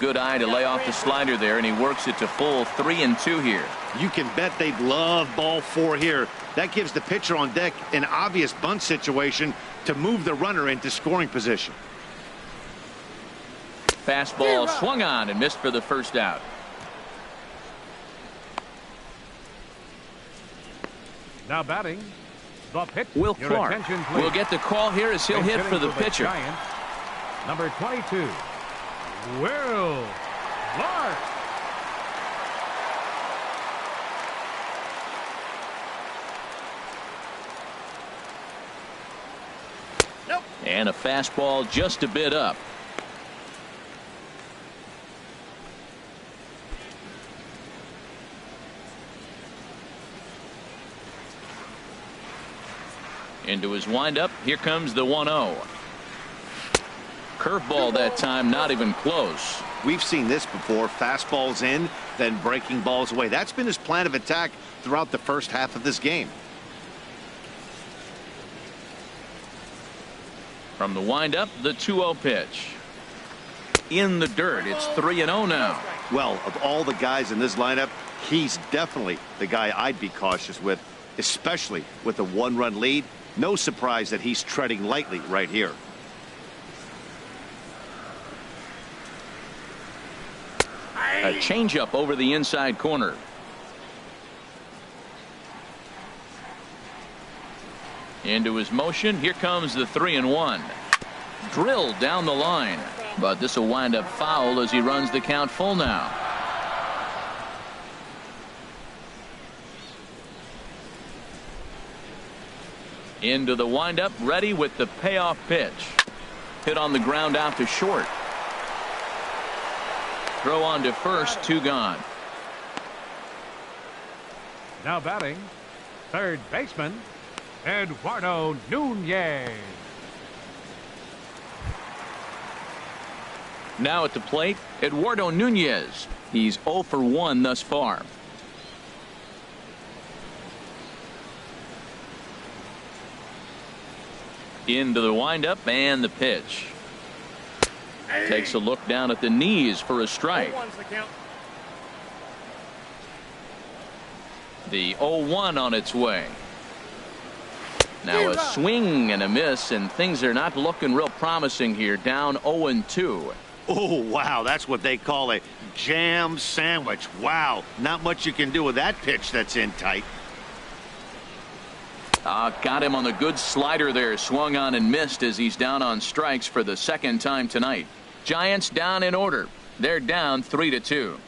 Good eye to lay off the slider there, and he works it to full 3-2 here. You can bet they'd love ball 4 here. That gives the pitcher on deck an obvious bunt situation to move the runner into scoring position. Fastball swung on and missed for the first out. Now batting, the pitch. Will Your Clark attention, please. will get the call here as he'll hit for the pitcher. Giants, number 22, Will Clark. And a fastball just a bit up. Into his windup. Here comes the 1-0. Curveball that time, not even close. We've seen this before. Fastballs in, then breaking balls away. That's been his plan of attack throughout the first half of this game. From the windup, the 2-0 pitch. In the dirt. It's 3-0 now. Well, of all the guys in this lineup, he's definitely the guy I'd be cautious with, especially with a 1-run lead. No surprise that he's treading lightly right here. A changeup over the inside corner. Into his motion. Here comes the 3-1. Drilled down the line. But this will wind up foul as he runs the count full now. Into the windup, ready with the payoff pitch. Hit on the ground out to short. Throw on to first, 2 gone. Now batting, third baseman, Eduardo Nunez. Now at the plate, Eduardo Nunez. He's 0 for 1 thus far. Into the windup and the pitch. Takes a look down at the knees for a strike. The 0-1 on its way. Now a swing and a miss, and things are not looking real promising here. Down 0-2. Oh, wow, that's what they call a jam sandwich. Wow, not much you can do with that pitch that's in tight. Got him on the good slider there. Swung on and missed as he's down on strikes for the second time tonight. Giants down in order. They're down 3-2.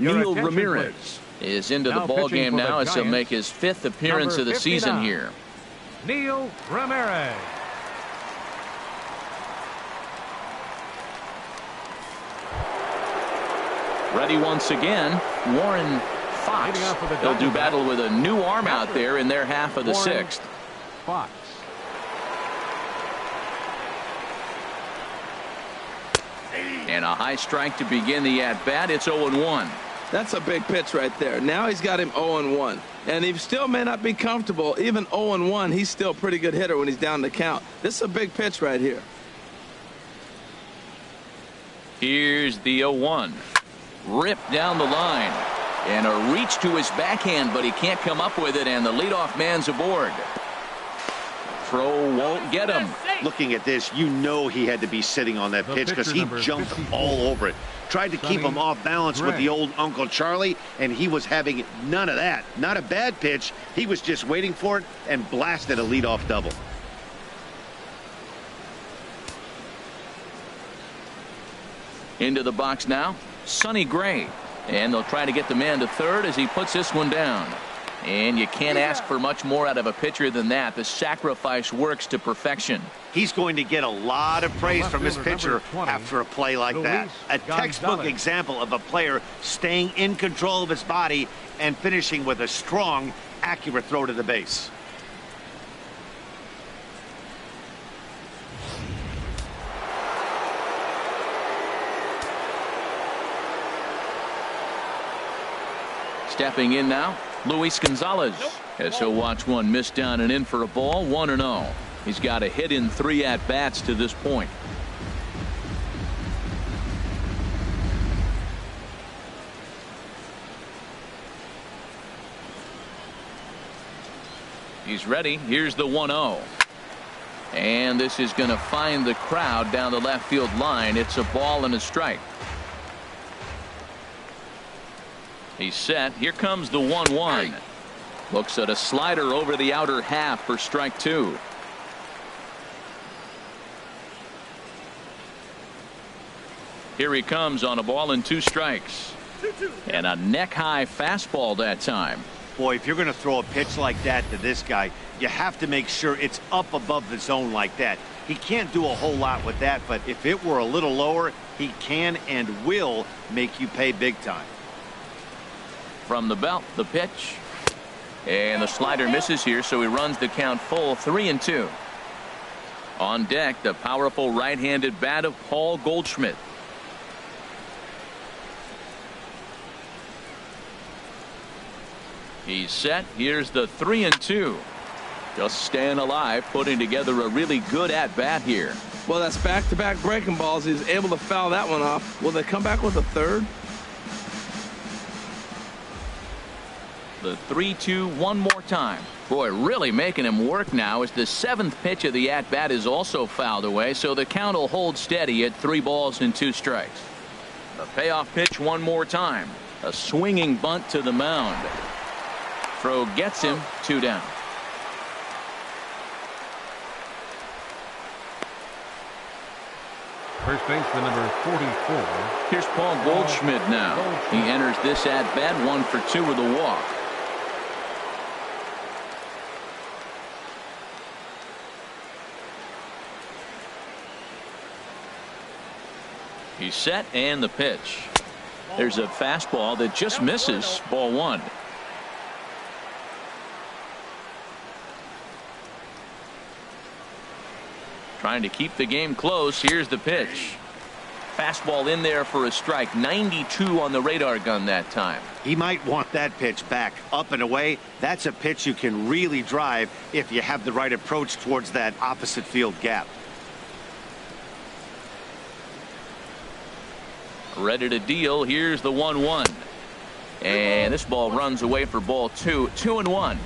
Neil Ramirez is into the ball game now as he'll make his 5th appearance of the season here. Neil Ramirez. Ready once again, Warren Fox. They'll do battle with a new arm out there in their half of the 6th. Fox. And a high strike to begin the at-bat. It's 0-1. That's a big pitch right there. Now he's got him 0-1. And he still may not be comfortable. Even 0-1, he's still a pretty good hitter when he's down the count. This is a big pitch right here. Here's the 0-1. Ripped down the line. And a reach to his backhand, but he can't come up with it, and the leadoff man's aboard. Throw won't get him. Looking at this, you know he had to be sitting on that pitch because he jumped all over it. Tried to keep him off balance with the old Uncle Charlie, and he was having none of that. Not a bad pitch. He was just waiting for it and blasted a leadoff double. Into the box now, Sonny Gray. And they'll try to get the man to third as he puts this one down. And you can't ask for much more out of a pitcher than that. The sacrifice works to perfection. He's going to get a lot of praise from his pitcher after a play like that. A textbook example of a player staying in control of his body and finishing with a strong, accurate throw to the base. Stepping in now, Luis Gonzalez, as he'll watch one miss down and in for a ball. 1-0. He's got a hit in 3 at-bats to this point. He's ready. Here's the 1-0. And this is going to find the crowd down the left field line. It's a ball and a strike. He's set. Here comes the 1-1. Looks at a slider over the outer half for strike 2. Here he comes on a ball and 2 strikes. And a neck-high fastball that time. Boy, if you're going to throw a pitch like that to this guy, you have to make sure it's up above the zone like that. He can't do a whole lot with that, but if it were a little lower, he can and will make you pay big time. From the belt, the pitch. And the slider misses here, so he runs the count full, 3-2. On deck, the powerful right-handed bat of Paul Goldschmidt. He's set. Here's the 3-2. Just staying alive, putting together a really good at-bat here. Well, that's back-to-back breaking balls. He's able to foul that one off. Will they come back with a third? The 3-2 one more time. Boy, really making him work now as the 7th pitch of the at-bat is also fouled away, so the count will hold steady at 3 balls and 2 strikes. The payoff pitch one more time. A swinging bunt to the mound. Throw gets him, 2 down. First baseman number 44. Here's Paul Goldschmidt now. He enters this at-bat 1 for 2 with a walk. He's set, and the pitch. There's a fastball that just misses. Ball 1. Trying to keep the game close. Here's the pitch. Fastball in there for a strike. 92 on the radar gun that time. He might want that pitch back, up and away. That's a pitch you can really drive if you have the right approach towards that opposite field gap. Ready to deal. Here's the 1-1. And this ball runs away for ball 2. 2-1.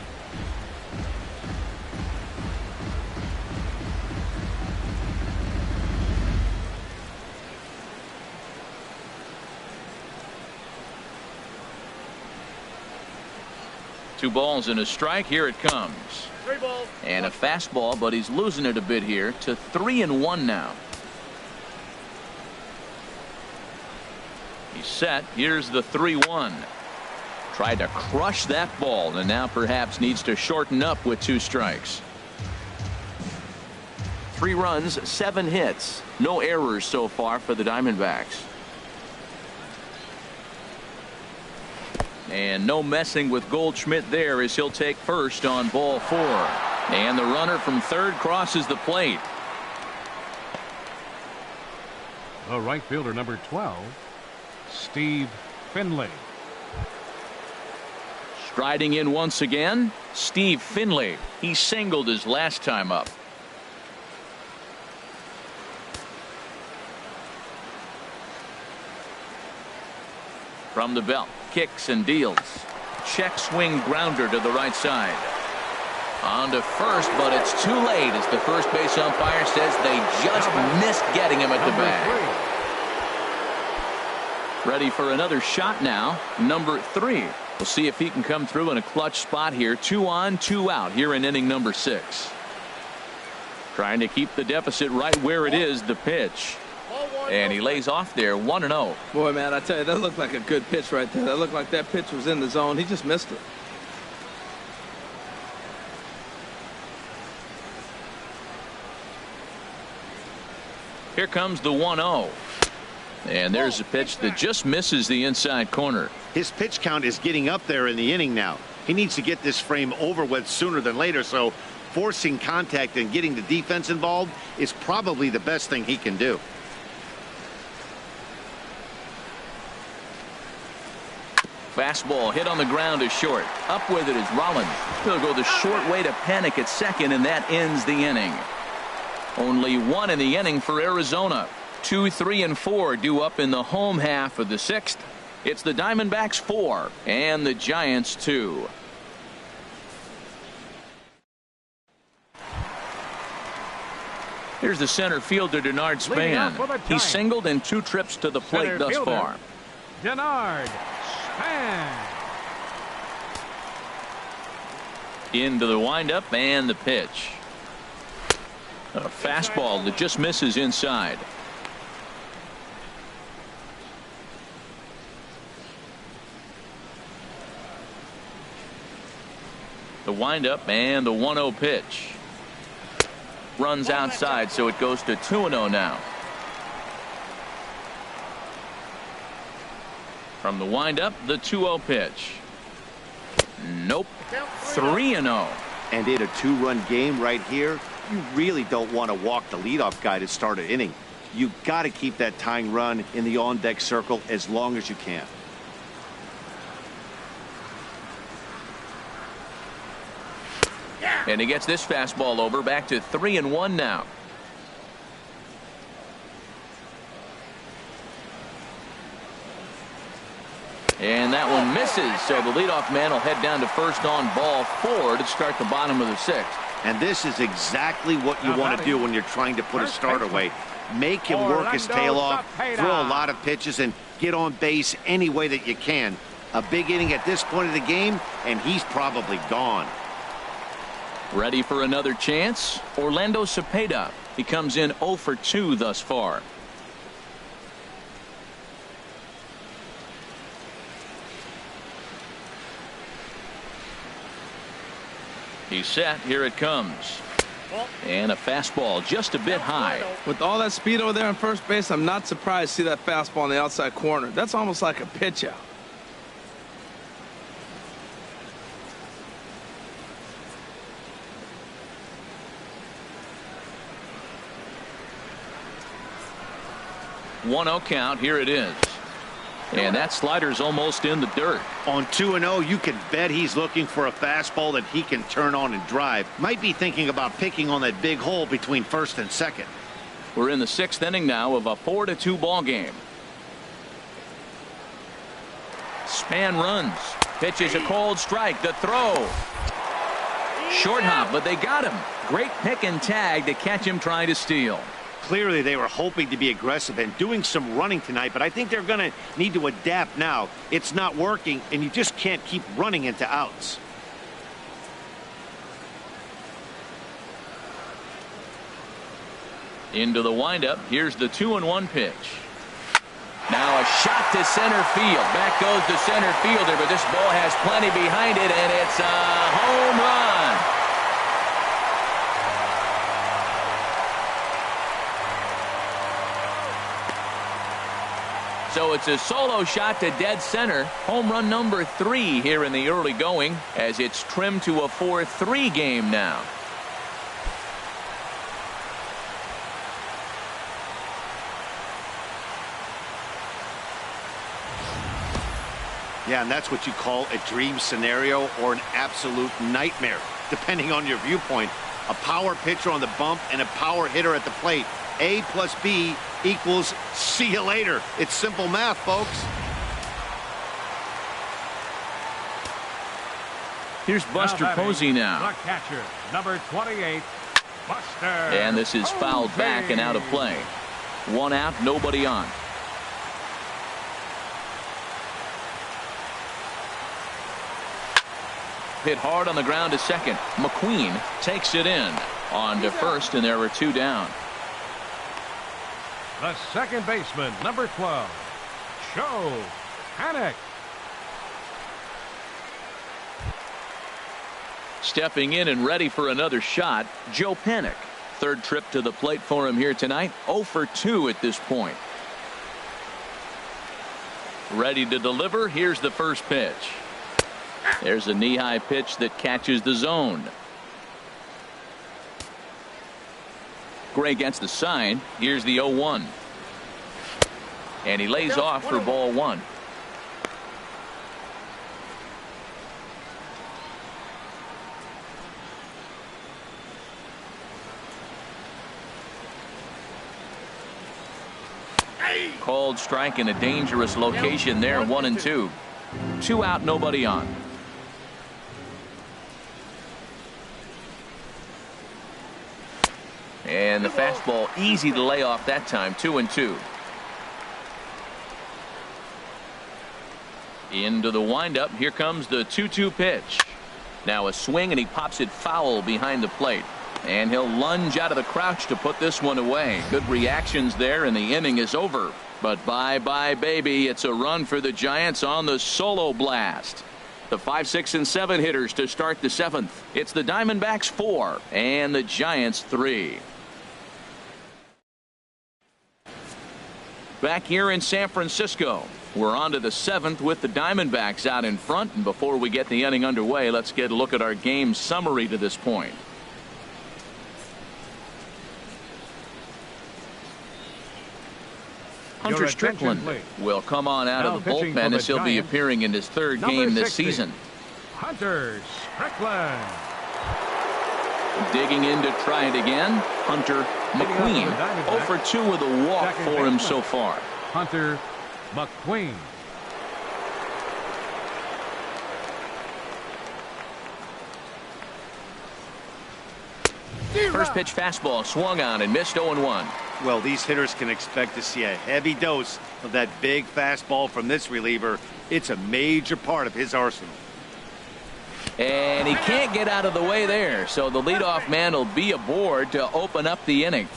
Two balls and a strike. Here it comes. 3 balls. And a fastball, but he's losing it a bit here to 3-1 now. He's set. Here's the 3-1. Tried to crush that ball, and now perhaps needs to shorten up with 2 strikes. 3 runs, 7 hits. No errors so far for the Diamondbacks. And no messing with Goldschmidt there as he'll take first on ball 4. And the runner from third crosses the plate. The right fielder number 12, Steve Finley. Striding in once again, Steve Finley. He singled his last time up. From the belt, kicks and deals. Check swing grounder to the right side. On to first, but it's too late as the first base umpire says they just missed getting him at the bag. Ready for another shot now, number 3. We'll see if he can come through in a clutch spot here. 2 on, 2 out here in inning number 6. Trying to keep the deficit right where it is, the pitch. And he lays off there, 1-0. Boy, man, I tell you, that looked like a good pitch right there. That looked like that pitch was in the zone. He just missed it. Here comes the 1-0. And there's a pitch that just misses the inside corner. His pitch count is getting up there in the inning now. He needs to get this frame over with sooner than later, so forcing contact and getting the defense involved is probably the best thing he can do. Fastball hit on the ground is short. Up with it is Rollins. He'll go the short way to panic at second, and that ends the inning. Only 1 in the inning for Arizona. 2, 3, and 4 due up in the home half of the 6th. It's the Diamondbacks 4 and the Giants 2. Here's the center fielder, Denard Span. He's singled in 2 trips to the plate thus far. Denard Span. Into the windup and the pitch. A fastball that just misses inside. The windup and the 1-0 pitch. Runs outside, so it goes to 2-0 now. From the windup, the 2-0 pitch. Nope. 3-0. And in a 2-run game right here, you really don't want to walk the leadoff guy to start an inning. You got to keep that tying run in the on-deck circle as long as you can. And he gets this fastball over, back to 3-1 now. And that one misses, so the leadoff man will head down to first on ball 4 to start the bottom of the 6th. And this is exactly what you want to do when you're trying to put a start away. Make him work his tail off, throw a lot of pitches, and get on base any way that you can. A big inning at this point of the game, and he's probably gone. Ready for another chance? Orlando Cepeda. He comes in 0 for 2 thus far. He's set. Here it comes. And a fastball just a bit high. With all that speed over there on first base, I'm not surprised to see that fastball on the outside corner. That's almost like a pitch out. One 0 count. Here it is. And that slider's almost in the dirt. On 2-0, you can bet he's looking for a fastball that he can turn on and drive. Might be thinking about picking on that big hole between first and second. We're in the 6th inning now of a 4-2 ball game. Span runs. Pitches a cold strike. The throw. Short hop, but they got him. Great pick and tag to catch him trying to steal. Clearly, they were hoping to be aggressive and doing some running tonight, but I think they're going to need to adapt now. It's not working, and you just can't keep running into outs. Into the windup. Here's the 2-1 pitch. Now a shot to center field. Back goes the center fielder, but this ball has plenty behind it, and it's a home run. So it's a solo shot to dead center. Home run number 3 here in the early going, as it's trimmed to a 4-3 game now. Yeah, and that's what you call a dream scenario or an absolute nightmare, depending on your viewpoint. A power pitcher on the bump and a power hitter at the plate. A plus B equals see you later. It's simple math, folks. Here's Buster Posey now. The catcher, number 28, Buster. And this is fouled back and out of play. 1 out, nobody on. Hit hard on the ground to second. McQueen takes it in. On to first, and there are 2 down. The second baseman, number 12, Joe Panik. Stepping in and ready for another shot, Joe Panik. Third trip to the plate for him here tonight. 0 for 2 at this point. Ready to deliver. Here's the first pitch. There's a knee-high pitch that catches the zone. Gray gets the sign. Here's the 0-1. And he lays off for ball 1. Called strike in a dangerous location there. 1-2. 2 out, nobody on. And the fastball easy to lay off that time. 2-2. Into the windup. Here comes the 2-2 pitch. Now a swing, and he pops it foul behind the plate. And he'll lunge out of the crouch to put this one away. Good reactions there, and the inning is over. But bye-bye, baby. It's a run for the Giants on the solo blast. The 5, 6, and 7 hitters to start the 7th. It's the Diamondbacks 4 and the Giants 3. back here in San Francisco. We're on to the 7th with the Diamondbacks out in front. And before we get the inning underway, let's get a look at our game summary to this point. Hunter Strickland will come on out of the bullpen as he'll be appearing in his 3rd game this season. Hunter Strickland. Digging in to try it again, Hunter McQueen. 0 for 2 with a walk for him so far. Hunter McQueen. First pitch fastball swung on and missed 0-1. Well, these hitters can expect to see a heavy dose of that big fastball from this reliever. It's a major part of his arsenal. And he can't get out of the way there, so the leadoff man will be aboard to open up the inning.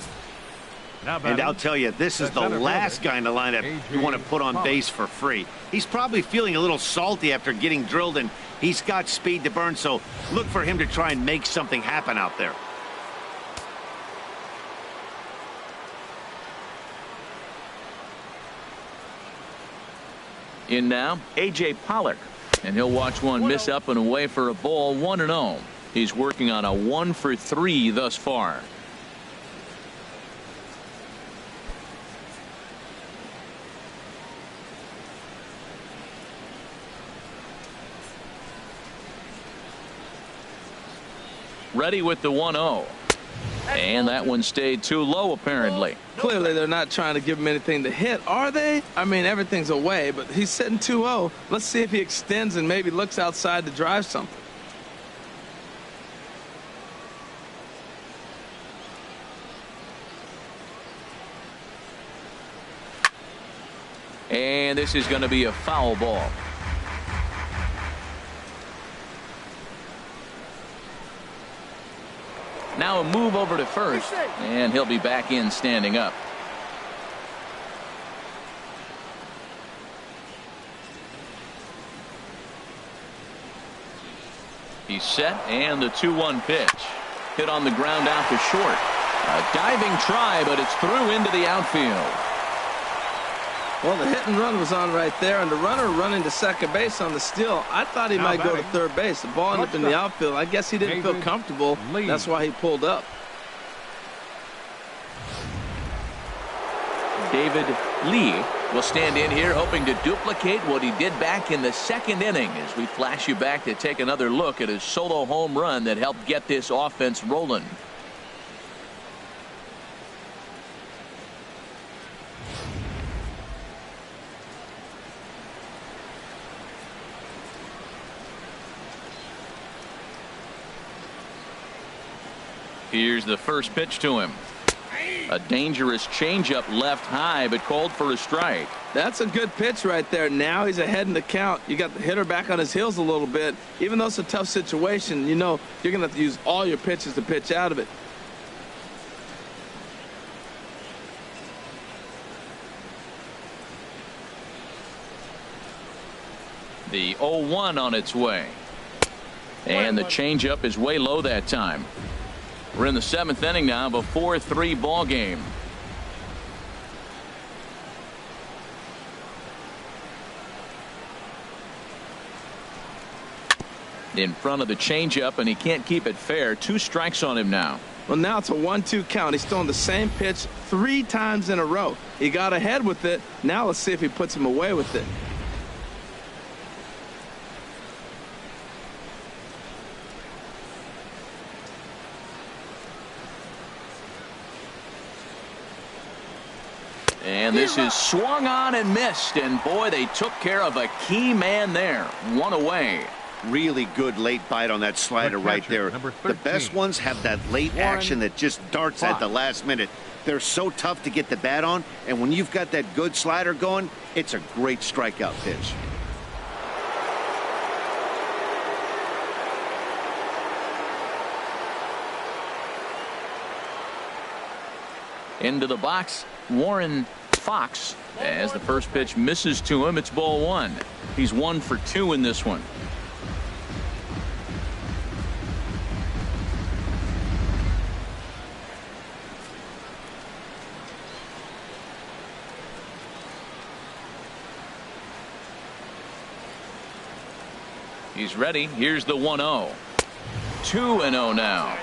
And I'll tell you, this is the last guy in the lineup you want to put on base for free. He's probably feeling a little salty after getting drilled, and he's got speed to burn, so look for him to try and make something happen out there. In now, A.J. Pollock. And he'll watch one miss up and away for a ball, 1-0. He's working on a 1 for 3 thus far. Ready with the 1-0. And that one stayed too low, apparently. Clearly, they're not trying to give him anything to hit, are they? I mean, everything's away, but he's sitting 2-0. Let's see if he extends and maybe looks outside to drive something. And this is going to be a foul ball. Now a move over to first, and he'll be back in standing up. He's set, and the 2-1 pitch. Hit on the ground out to short. A diving try, but it's through into the outfield. Well, the hit and run was on right there, and the runner running to second base on the steal. I thought he might go to third base. The ball ended up in the outfield. I guess he didn't feel comfortable. That's why he pulled up. David Lee will stand in here hoping to duplicate what he did back in the 2nd inning as we flash you back to take another look at his solo home run that helped get this offense rolling. Here's the first pitch to him. A dangerous changeup left high, but called for a strike. That's a good pitch right there. Now he's ahead in the count. You got the hitter back on his heels a little bit. Even though it's a tough situation, you know you're going to have to use all your pitches to pitch out of it. The 0-1 on its way. And the changeup is way low that time. We're in the 7th inning now of a 4-3 ball game. In front of the changeup, and he can't keep it fair. 2 strikes on him now. Well, now it's a 1-2 count. He's throwing the same pitch 3 times in a row. He got ahead with it. Now let's see if he puts him away with it. And this is swung on and missed. And boy, they took care of a key man there. 1 away. Really good late bite on that slider right there. The best ones have that late action that just darts at the last minute. They're so tough to get the bat on, and when you've got that good slider going, it's a great strikeout pitch. Into the box, Warren Fox. As the first pitch misses to him, it's ball 1. He's 1 for 2 in this one. He's ready. Here's the 1-0. 2-0 now.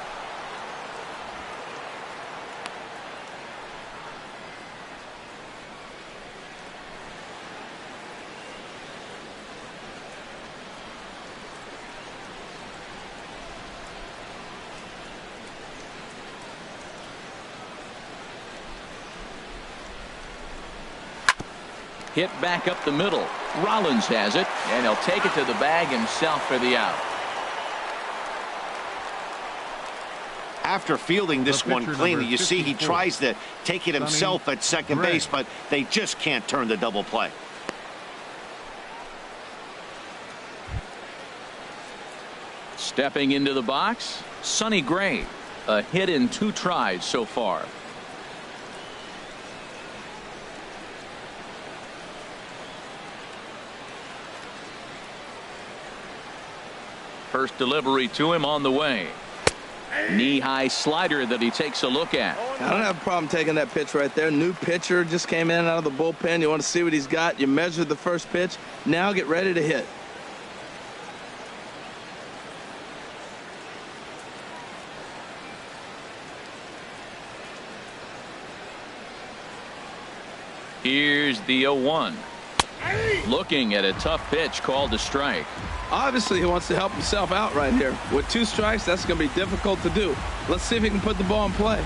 Hit back up the middle. Rollins has it, and he'll take it to the bag himself for the out. After fielding this one cleanly, you see he tries to take it himself at second base, but they just can't turn the double play. Stepping into the box, Sonny Gray. A hit in 2 tries so far. First delivery to him on the way. Knee-high slider that he takes a look at. I don't have a problem taking that pitch right there. New pitcher just came in out of the bullpen. You want to see what he's got. You measure the first pitch. Now get ready to hit. Here's the 0-1. Looking at a tough pitch called a strike. Obviously, he wants to help himself out right here. With 2 strikes, that's going to be difficult to do. Let's see if he can put the ball in play.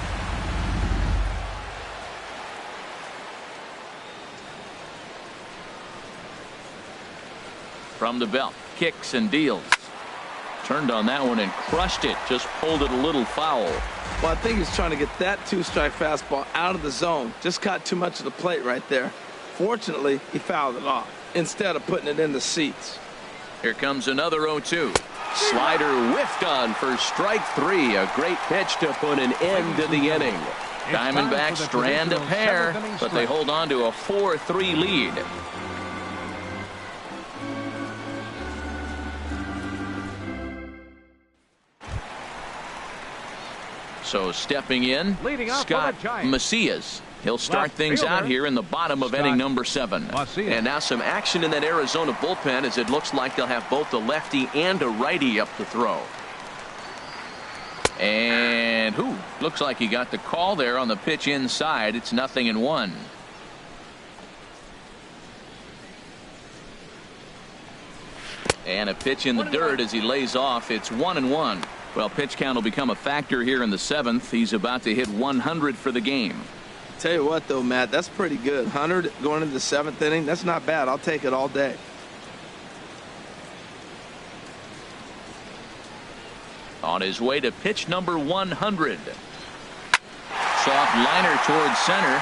From the belt, kicks and deals. Turned on that one and crushed it. Just pulled it a little foul. Well, I think he's trying to get that 2-strike fastball out of the zone. Just caught too much of the plate right there. Fortunately, he fouled it off instead of putting it in the seats. Here comes another 0-2. Slider whiffed on for strike 3. A great pitch to put an end to the inning. Diamondbacks strand a pair, but they hold on to a 4-3 lead. So stepping in, Scott Macias. He'll start things out here in the bottom of inning number 7. And now some action in that Arizona bullpen, as it looks like they'll have both a lefty and a righty up to throw. And looks like he got the call there on the pitch inside. It's 0-1. And a pitch in the dirt as he lays off. It's 1-1. Well, pitch count will become a factor here in the 7th. He's about to hit 100 for the game. Tell you what, though, Matt, that's pretty good. 100 going into the 7th inning. That's not bad. I'll take it all day. On his way to pitch number 100. Soft liner towards center,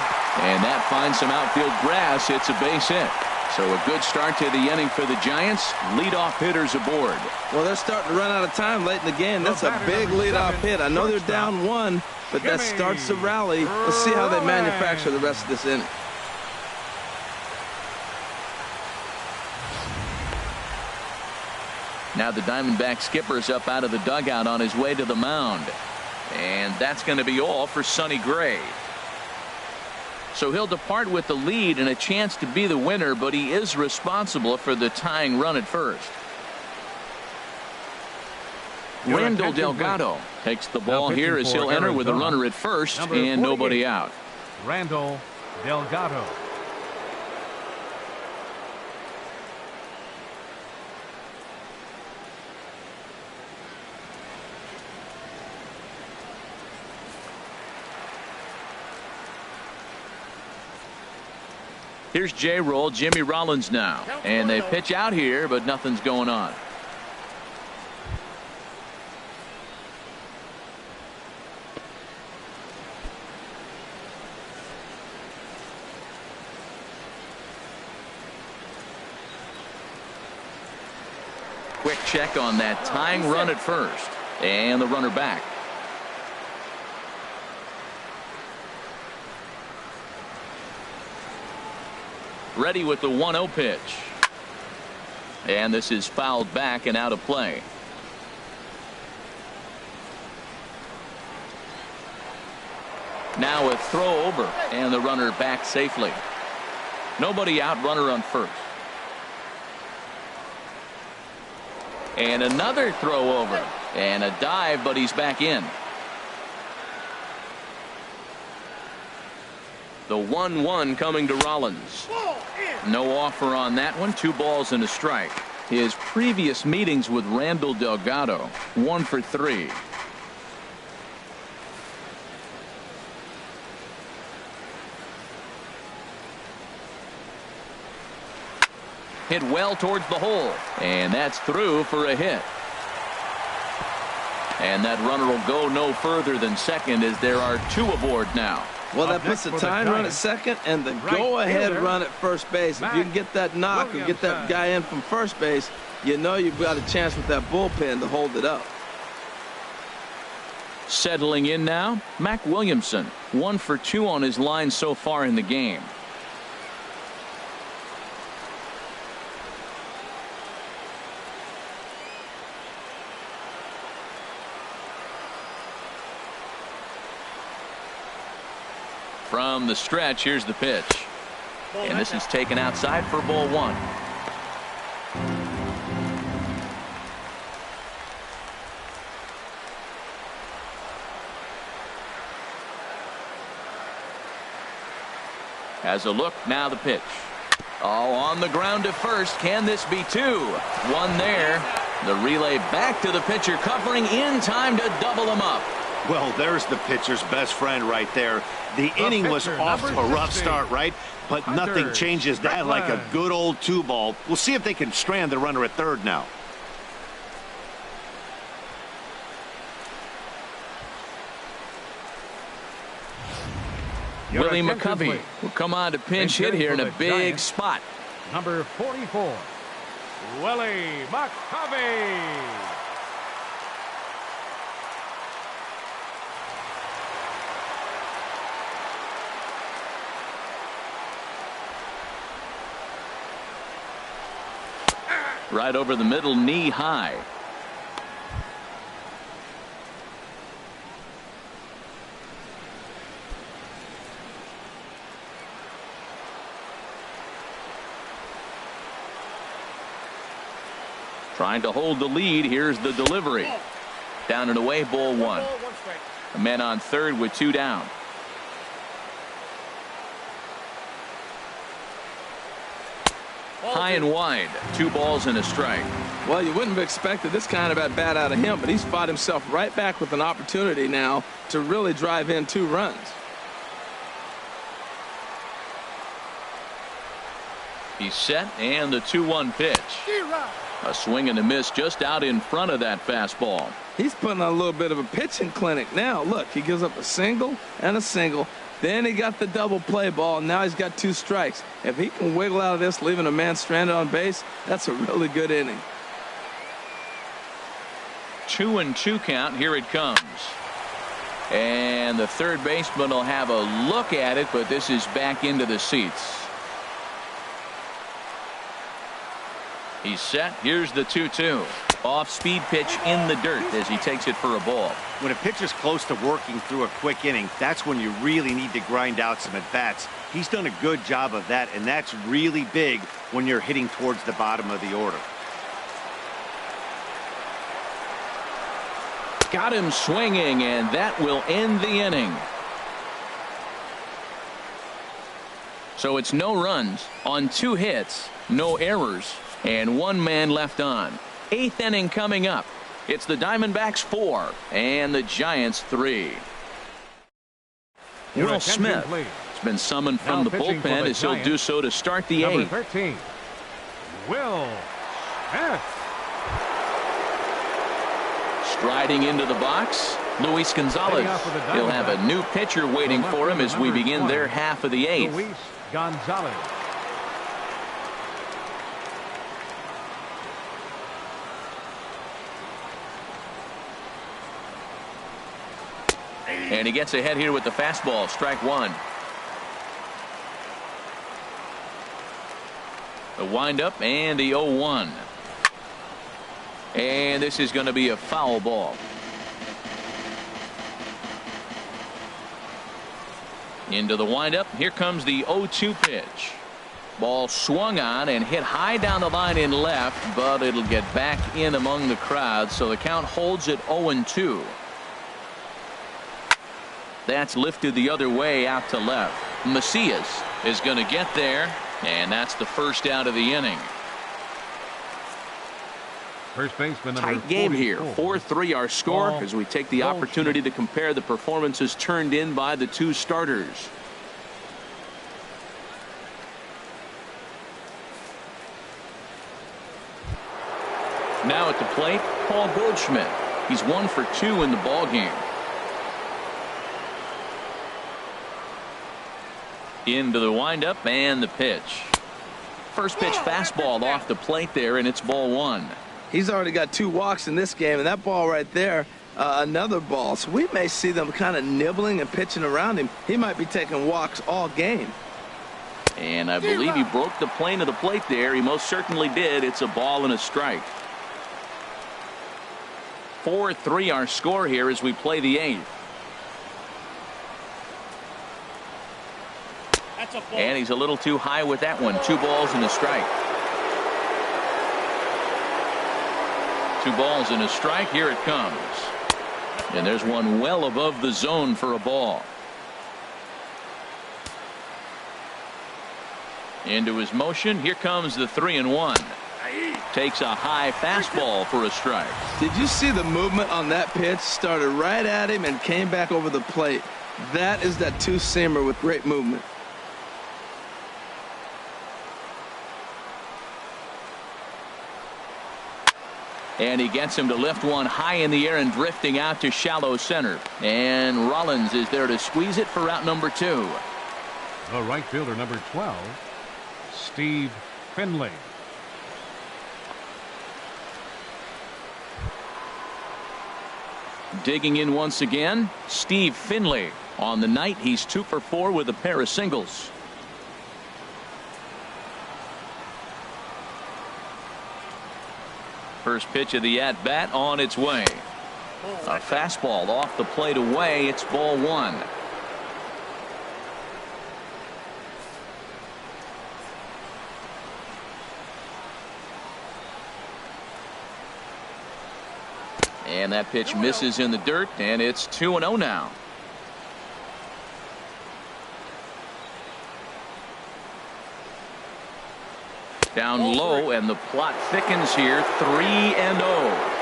and that finds some outfield grass. It's a base hit. So a good start to the inning for the Giants. Leadoff hitters aboard. Well, they're starting to run out of time late in the game. That's a big leadoff hit. I know they're down 1, but that starts the rally. Let's see how they manufacture the rest of this inning. Now the Diamondback skipper's up out of the dugout on his way to the mound. And that's going to be all for Sonny Gray. So he'll depart with the lead and a chance to be the winner, but he is responsible for the tying run at first. Randall Delgado takes the ball here as he'll enter with a runner at first and nobody out. Randall Delgado. Here's J-Roll, Jimmy Rollins now. And they pitch out here, but nothing's going on. Quick check on that tying run at first. And the runner back. Ready with the 1-0 pitch. And this is fouled back and out of play. Now a throw over and the runner back safely. Nobody out, runner on first. And another throw over. And a dive, but he's back in. The 1-1 coming to Rollins. No offer on that one. 2 balls and a strike. His previous meetings with Randall Delgado, 1 for 3. Hit well towards the hole, and that's through for a hit. And that runner will go no further than second as there are 2 aboard now. Well, that puts the tying run at second and the go-ahead run at first base. If you can get that knock and get that guy in from first base, you know you've got a chance with that bullpen to hold it up. Settling in now, Mac Williamson, 1 for 2 on his line so far in the game. From the stretch, here's the pitch. And this is taken outside for ball 1. Has a look, now the pitch. Oh, on the ground to first. Can this be 2? 1 there. The relay back to the pitcher, covering in time to double him up. Well, there's the pitcher's best friend right there. The inning was off to a rough start, right? But nothing changes that like a good old 2-ball. We'll see if they can strand the runner at third now. Willie McCovey will come on to pinch hit here in a big spot. Number 44, Willie McCovey. Right over the middle, knee high. Trying to hold the lead. Here's the delivery. Down and away, ball 1. A man on third with 2 down. High and wide. 2 balls and a strike. Well, you wouldn't have expected this kind of at bat out of him, but he's fought himself right back with an opportunity now to really drive in 2 runs. He's set, and the 2-1 pitch. A swing and a miss just out in front of that fastball. He's putting on a little bit of a pitching clinic now. Look, he gives up a single and a single. Then he got the double play ball. Now he's got 2 strikes. If he can wiggle out of this, leaving a man stranded on base, that's a really good inning. 2-2 count. Here it comes. And the third baseman will have a look at it, but this is back into the seats. He's set. Here's the 2-2. Off-speed pitch in the dirt as he takes it for a ball. When a pitcher's close to working through a quick inning, that's when you really need to grind out some at-bats. He's done a good job of that, and that's really big when you're hitting towards the bottom of the order. Got him swinging, and that will end the inning. So it's no runs on 2 hits, no errors, and 1 man left on. 8th inning coming up. It's the Diamondbacks 4 and the Giants 3. Will Smith has been summoned from the bullpen as he'll do so to start the 8th. Number 13, Will Smith. Striding into the box, Luis Gonzalez. He'll have a new pitcher waiting for him as we begin their half of the 8th. Luis Gonzalez. And he gets ahead here with the fastball. Strike 1. The windup and the 0-1. And this is going to be a foul ball. Into the windup. Here comes the 0-2 pitch. Ball swung on and hit high down the line in left, but it'll get back in among the crowd, so the count holds at 0-2. That's lifted the other way out to left. Macias is going to get there, and that's the first out of the inning. First baseman number Tight game here. 44. 4-3 our score Ball. as we take the opportunity to compare the performances turned in by the two starters. Now at the plate, Paul Goldschmidt. He's 1 for 2 in the ball game. Into the windup and the pitch. First pitch fastball off the plate there, and it's ball 1. He's already got 2 walks in this game, and that ball right there, another ball. So we may see them kind of nibbling and pitching around him. He might be taking walks all game. And I believe he broke the plane of the plate there. He most certainly did. It's a ball and a strike. 4-3 our score here as we play the 8th. And he's a little too high with that one. 2 balls and a strike. 2 balls and a strike. Here it comes. And there's one well above the zone for a ball. Into his motion. Here comes the 3-1. Takes a high fastball for a strike. Did you see the movement on that pitch? Started right at him and came back over the plate. That is that 2-seamer with great movement. And he gets him to lift one high in the air and drifting out to shallow center. And Rollins is there to squeeze it for out number 2. The right fielder number 12, Steve Finley. Digging in once again, Steve Finley. On the night, he's 2 for 4 with a pair of singles. First pitch of the at-bat on its way. A fastball off the plate away. It's ball 1. And that pitch misses in the dirt, and it's 2-0 now. Down low, and the plot thickens here. 3-0.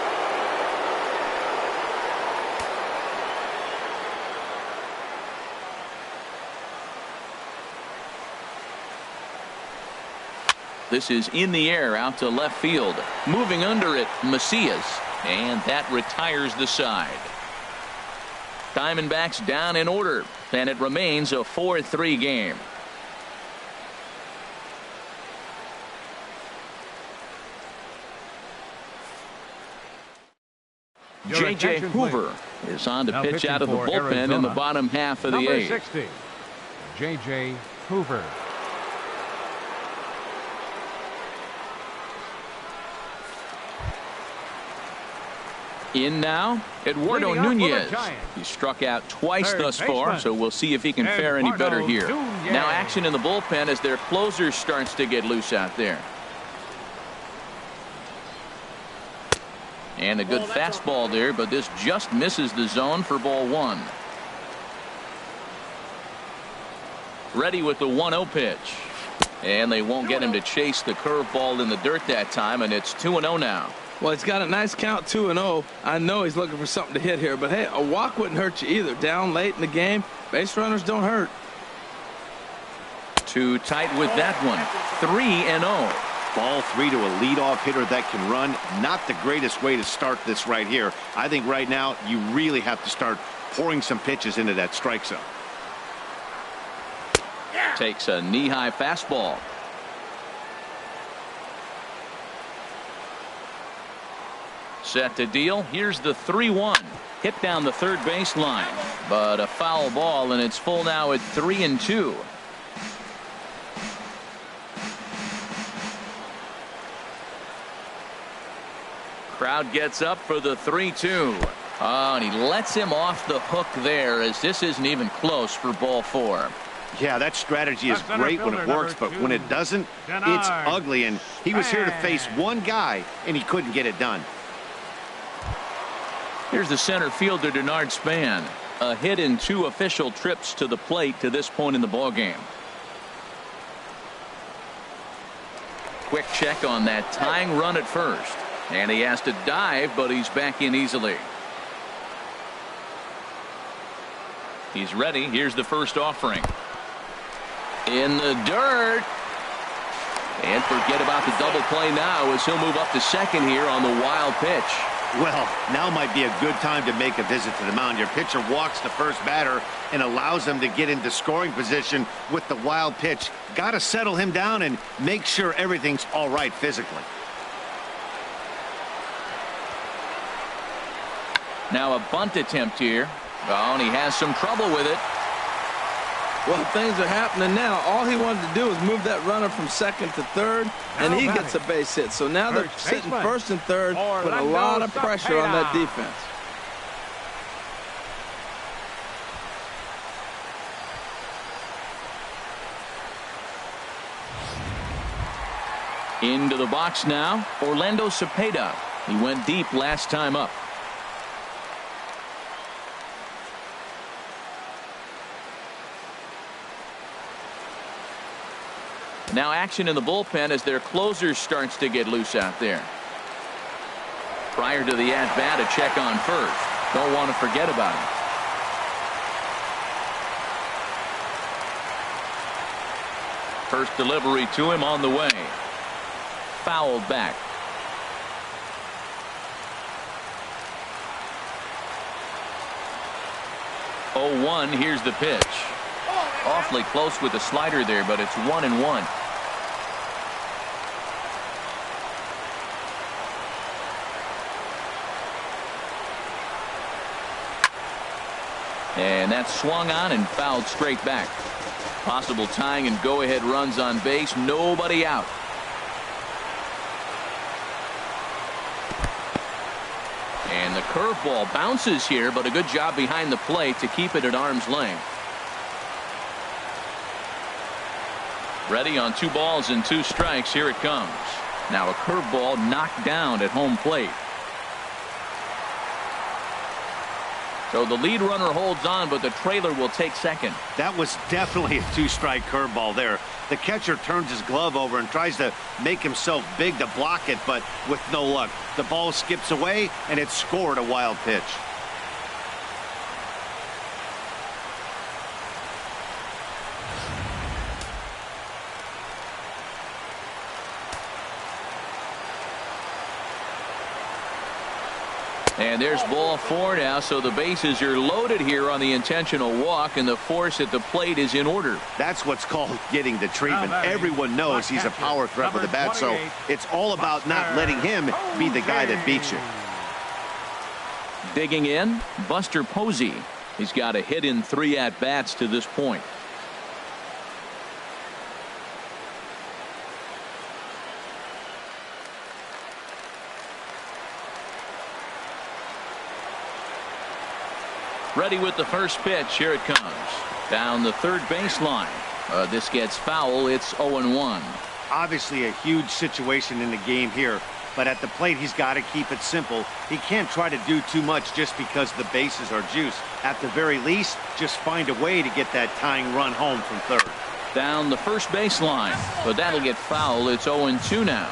This is in the air out to left field. Moving under it, Macias. And that retires the side. Diamondbacks down in order, and it remains a 4-3 game. J.J. Hoover is on to pitch out of the bullpen in the bottom half of the 8th. 60, J.J. Hoover. In now, Eduardo Nunez. He struck out twice thus far, so we'll see if he can fare any better here. Now action in the bullpen as their closer starts to get loose out there. And a good fastball there, but this just misses the zone for ball 1. Ready with the 1-0 pitch. And they won't get him to chase the curveball in the dirt that time, and it's 2-0 now. Well, he's got a nice count, 2-0. I know he's looking for something to hit here, but hey, a walk wouldn't hurt you either. Down late in the game, base runners don't hurt. Too tight with that one. 3-0. Ball 3 to a leadoff hitter that can run. Not the greatest way to start this right here. I think right now you really have to start pouring some pitches into that strike zone. Takes a knee-high fastball. Set to deal. Here's the 3-1. Hit down the third baseline, but a foul ball, and it's full now at 3-2. Crowd gets up for the 3-2. Oh, and he lets him off the hook there, as this isn't even close for ball 4. Yeah, that strategy is great when it works, but when it doesn't, it's ugly. And he was here to face one guy, and he couldn't get it done. Here's the center fielder, Denard Span. A hit in 2 official trips to the plate to this point in the ballgame. Quick check on that tying run at first. And he has to dive, but he's back in easily. He's ready. Here's the first offering. In the dirt. And forget about the double play now as he'll move up to second here on the wild pitch. Well, now might be a good time to make a visit to the mound. Your pitcher walks the first batter and allows him to get into scoring position with the wild pitch. Got to settle him down and make sure everything's all right physically. Now a bunt attempt here. Oh, and he has some trouble with it. Well, things are happening now. All he wanted to do was move that runner from second to third, and he gets a base hit. So now they're sitting first and third with a lot of pressure on that defense. Into the box now, Orlando Cepeda. He went deep last time up. Now action in the bullpen as their closer starts to get loose out there. Prior to the at-bat, a check on first. Don't want to forget about him. First delivery to him on the way. Fouled back. Oh, 1. Here's the pitch. Awfully close with the slider there, but it's 1-1. And that's swung on and fouled straight back. Possible tying and go-ahead runs on base. Nobody out. And the curveball bounces here, but a good job behind the plate to keep it at arm's length. Ready on 2 balls and 2 strikes. Here it comes. Now a curveball knocked down at home plate. So the lead runner holds on, but the trailer will take second. That was definitely a 2-strike curveball there. The catcher turns his glove over and tries to make himself big to block it, but with no luck. The ball skips away, and it scored a wild pitch. And there's ball 4 now, so the bases are loaded here on the intentional walk, and the force at the plate is in order. That's what's called getting the treatment. Everyone knows he's a power threat with the bat, so it's all about not letting him be the guy that beats you. Digging in, Buster Posey. He's got a hit in 3 at-bats to this point. Ready with the first pitch. Here it comes. Down the third baseline. This gets foul. It's 0-1. Obviously a huge situation in the game here, but at the plate he's got to keep it simple. He can't try to do too much just because the bases are juiced. At the very least, just find a way to get that tying run home from third. Down the first baseline, but that'll get foul. It's 0-2 now.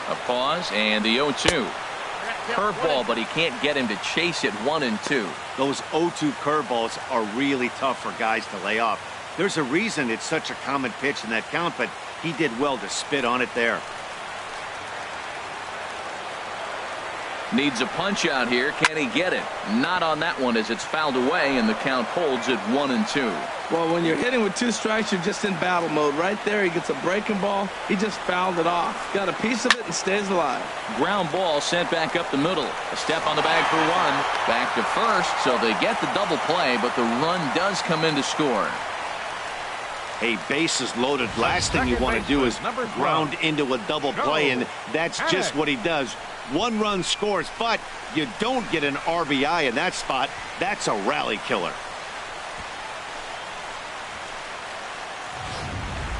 A pause and the 0-2. Curveball, but he can't get him to chase it. 1-2. Those 0-2 curveballs are really tough for guys to lay off. There's a reason it's such a common pitch in that count, but he did well to spit on it there. Needs a punch out here. Can he get it? Not on that one as it's fouled away, and the count holds at 1-2. Well, when you're hitting with 2 strikes, you're just in battle mode. Right there, he gets a breaking ball. He just fouled it off. Got a piece of it and stays alive. Ground ball sent back up the middle. A step on the bag for 1. Back to first, so they get the double play, but the run does come in to score. Hey, bases loaded. Last thing you want to do is ground into a double play, and that's just what he does. 1 run scores, but you don't get an RBI in that spot. That's a rally killer.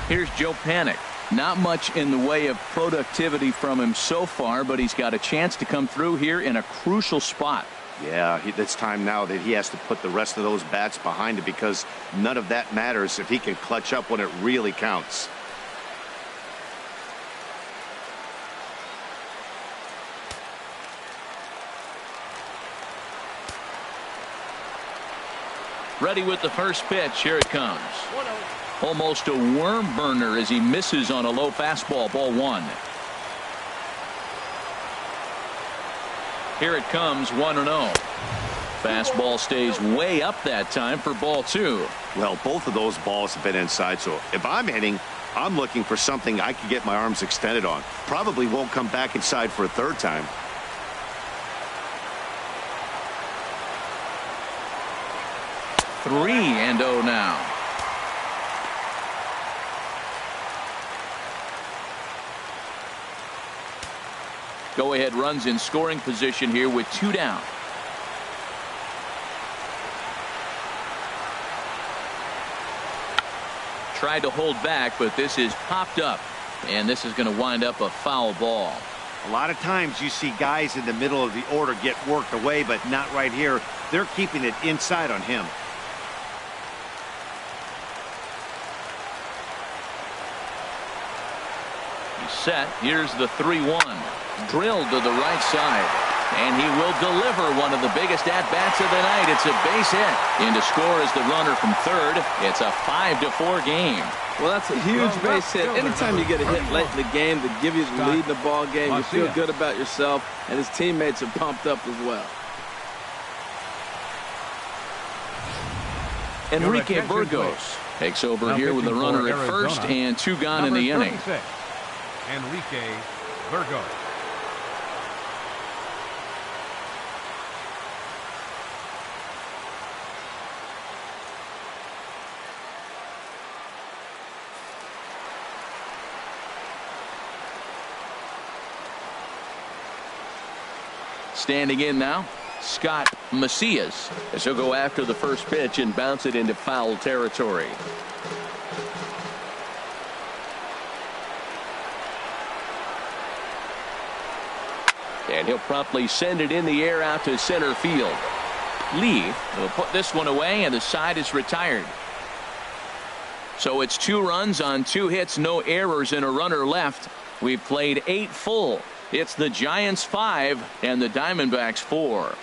Here's Joe Panic. Not much in the way of productivity from him so far, but he's got a chance to come through here in a crucial spot. Yeah, it's time now that he has to put the rest of those bats behind it, because none of that matters if he can clutch up when it really counts. Ready with the first pitch. Here it comes. Almost a worm burner as he misses on a low fastball. Ball 1. Here it comes, 1-0. Fastball stays way up that time for ball 2. Well, both of those balls have been inside, so if I'm hitting, I'm looking for something I can get my arms extended on. Probably won't come back inside for a third time. Three and 0 now. Go ahead runs in scoring position here with 2 down. Tried to hold back, but this is popped up, and this is going to wind up a foul ball. A lot of times you see guys in the middle of the order get worked away, but not right here. They're keeping it inside on him. He's set. Here's the 3-1. Drilled to the right side, and he will deliver one of the biggest at-bats of the night. It's a base hit. In to score is the runner from third. It's a 5-4 game. Well, that's a huge base hit. Anytime you get a hit late in the game that gives you the lead in the ball game, you feel good about yourself, and his teammates are pumped up as well. Enrique Burgos takes over here with the runner at first and 2 gone in the inning. Enrique Burgos. Standing in now, Scott Macias, as he'll go after the first pitch and bounce it into foul territory. And he'll promptly send it in the air out to center field. Lee will put this one away, and the side is retired. So it's 2 runs on 2 hits, no errors, and a runner left. We've played 8 full. It's the Giants 5 and the Diamondbacks 4.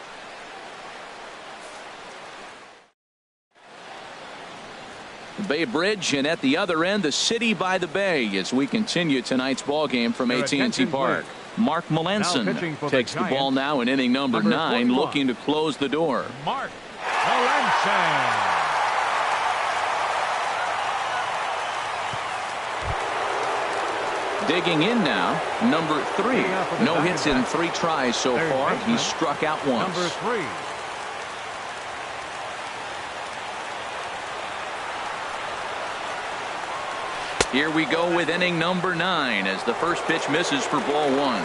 Bay Bridge, and at the other end, the city by the bay, as we continue tonight's ball game from AT&T Park. Mark Melanson takes the ball now in inning number 9, looking to close the door. Mark Melanson. Digging in now, number 3. No hits in 3 tries so far. He's struck out once. Number 3. Here we go with inning number 9 as the first pitch misses for ball 1.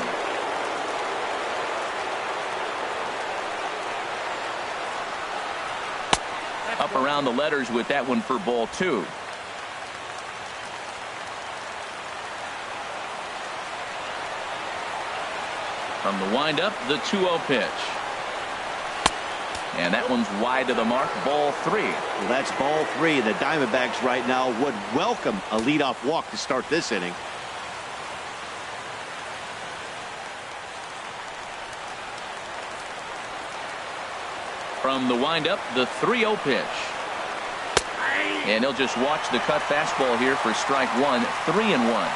Up around the letters with that one for ball 2. From the windup, the 2-0 pitch. And that one's wide to the mark, ball 3. Well, that's ball 3. The Diamondbacks right now would welcome a leadoff walk to start this inning. From the windup, the 3-0 pitch. And he'll just watch the cut fastball here for strike 1, 3-1.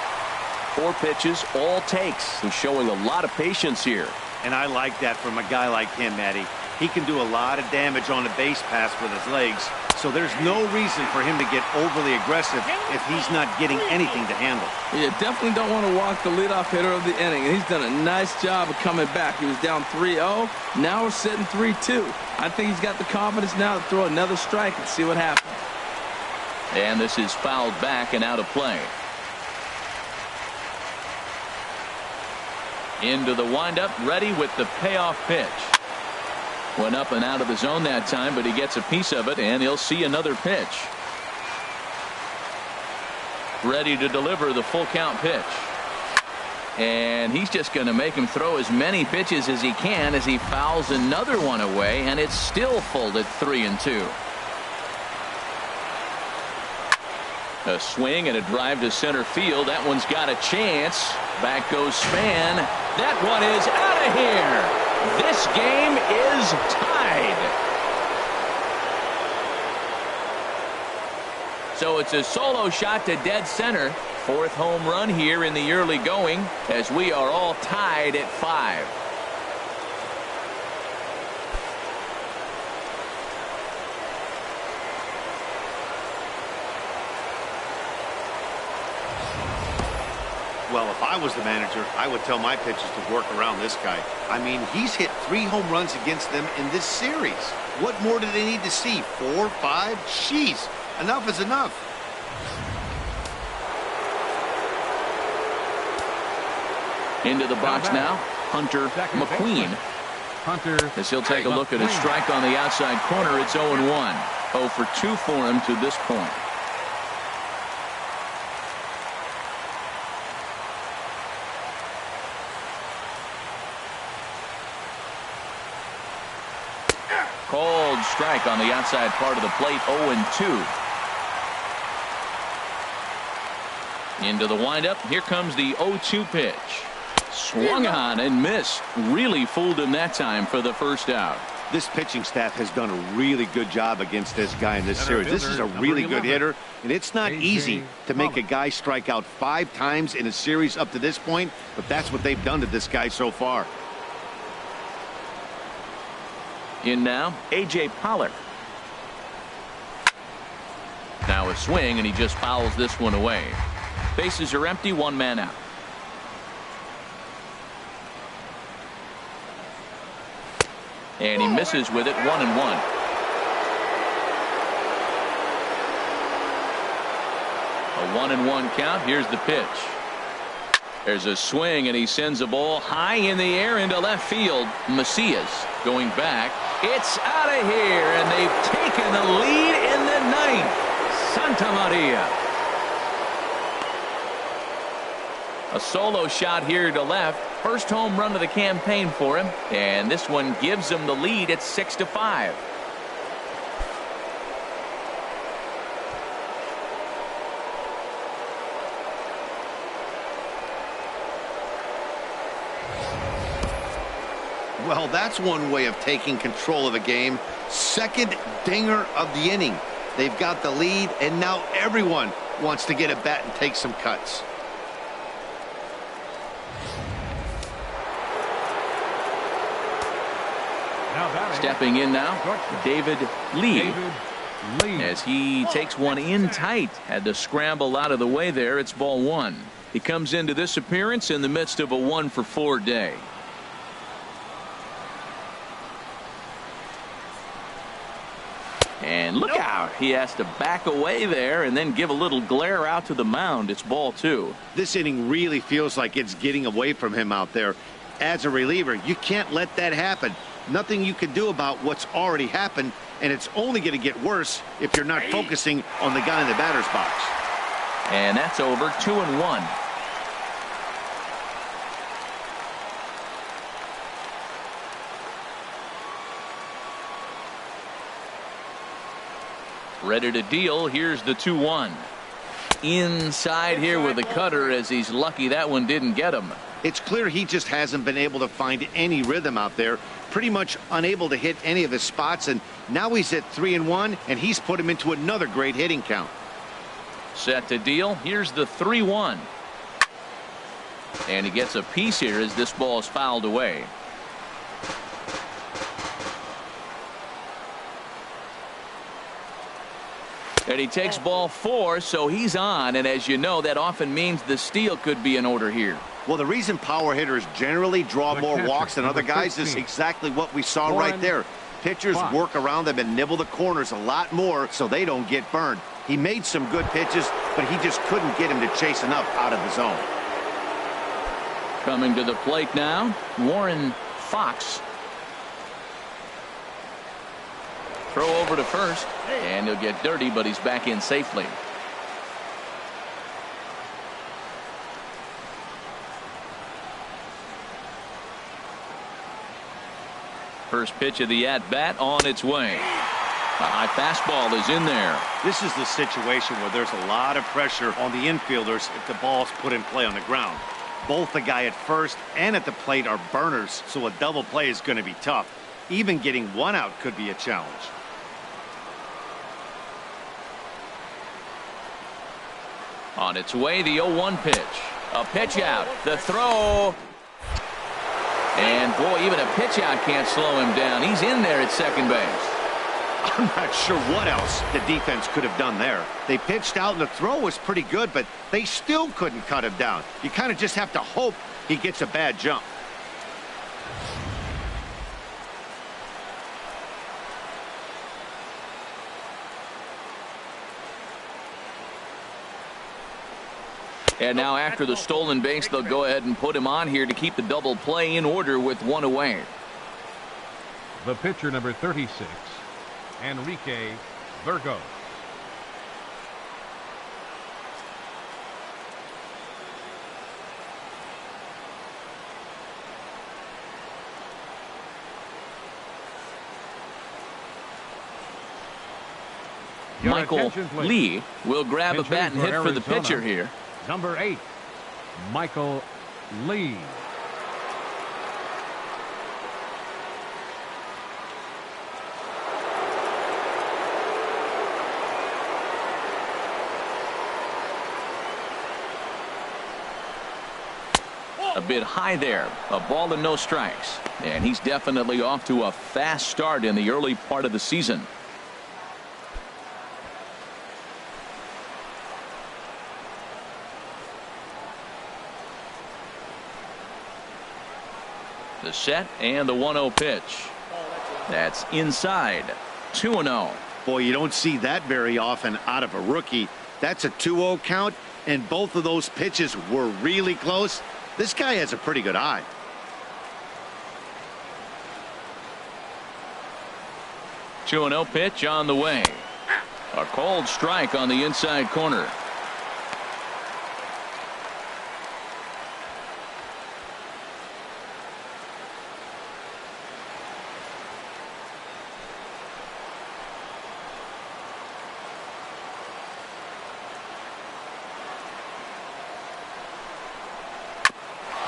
4 pitches, all takes. He's showing a lot of patience here. And I like that from a guy like him, Matty. He can do a lot of damage on a base pass with his legs, so there's no reason for him to get overly aggressive if he's not getting anything to handle. You definitely don't want to walk the leadoff hitter of the inning, and he's done a nice job of coming back. He was down 3-0. Now we're sitting 3-2. I think he's got the confidence now to throw another strike and see what happens. And this is fouled back and out of play. Into the windup, ready with the payoff pitch. Went up and out of the zone that time, but he gets a piece of it, and he'll see another pitch. Ready to deliver the full count pitch. And he's just going to make him throw as many pitches as he can as he fouls another one away, and it's still full at 3-2. A swing and a drive to center field. That one's got a chance. Back goes Span. That one is out of here. This game is tied. So it's a solo shot to dead center. Fourth home run here in the early going, as we are all tied at 5. Well, if I was the manager, I would tell my pitchers to work around this guy. I mean, he's hit 3 home runs against them in this series. What more do they need to see? 4, 5? Jeez, enough is enough. Into the box now, Hunter McQueen. Hunter, As he'll take a look at a strike on the outside corner. It's 0-1. 0 for 2 for him to this point. Cold strike on the outside part of the plate. 0-2. Into the windup. Here comes the 0-2 pitch. Swung on and missed. Really fooled him that time for the first out. This pitching staff has done a really good job against this guy in this series. This is a really good hitter, and it's not easy to make a guy strike out 5 times in a series up to this point, but that's what they've done to this guy so far. In now, A.J. Pollock. Now a swing, and he just fouls this one away. Bases are empty, 1 man out. And he misses with it. 1-1. A 1-1 count. Here's the pitch. There's a swing, and he sends a ball high in the air into left field. Macias going back. It's out of here, and they've taken the lead in the 9th. Santa Maria. A solo shot here to left. First home run of the campaign for him, and this one gives him the lead at 6-5. Well, that's one way of taking control of a game. Second dinger of the inning. They've got the lead, and now everyone wants to get a bat and take some cuts. Stepping in now, David Lee. As he takes one in tight. Had to scramble out of the way there. It's ball 1. He comes into this appearance in the midst of a 1-for-4 day. And look out. He has to back away there and then give a little glare out to the mound. It's ball 2. This inning really feels like it's getting away from him out there. As a reliever, you can't let that happen. Nothing you can do about what's already happened, and it's only going to get worse if you're not focusing on the guy in the batter's box. And that's over. 2-1. Ready to deal. Here's the 2-1. Inside here with a cutter, as he's lucky that one didn't get him. It's clear he just hasn't been able to find any rhythm out there. Pretty much unable to hit any of his spots, and now he's at 3-1, and he's put him into another great hitting count. Set to deal. Here's the 3-1. And he gets a piece here as this ball is fouled away. And he takes ball 4, so he's on, and as you know, that often means the steal could be in order here. Well, the reason power hitters generally draw more walks than other guys is exactly what we saw right there. Pitchers work around them and nibble the corners a lot more so they don't get burned. He made some good pitches, but he just couldn't get him to chase enough out of the zone. Coming to the plate now, Warren Fox. Throw over to first, and he'll get dirty, but he's back in safely. First pitch of the at-bat on its way. A high fastball is in there. This is the situation where there's a lot of pressure on the infielders if the ball's put in play on the ground. Both the guy at first and at the plate are burners, so a double play is going to be tough. Even getting one out could be a challenge. On its way, the 0-1 pitch. A pitch out. The throw. And, boy, even a pitch out can't slow him down. He's in there at second base. I'm not sure what else the defense could have done there. They pitched out and the throw was pretty good, but they still couldn't cut him down. You kind of just have to hope he gets a bad jump. And now after the stolen base, they'll go ahead and put him on here to keep the double play in order with one away. The pitcher, number 36, Enrique Burgos. Michael Lee will grab a bat and hit for the pitcher here. Number 8, Michael Lee. A bit high there. A ball and no strikes. And he's definitely off to a fast start in the early part of the season. The set and the 1-0 pitch. That's inside. 2-0. Boy, you don't see that very often out of a rookie. That's a 2-0 count, and both of those pitches were really close. This guy has a pretty good eye. Two 2-0 pitch on the way. A cold strike on the inside corner.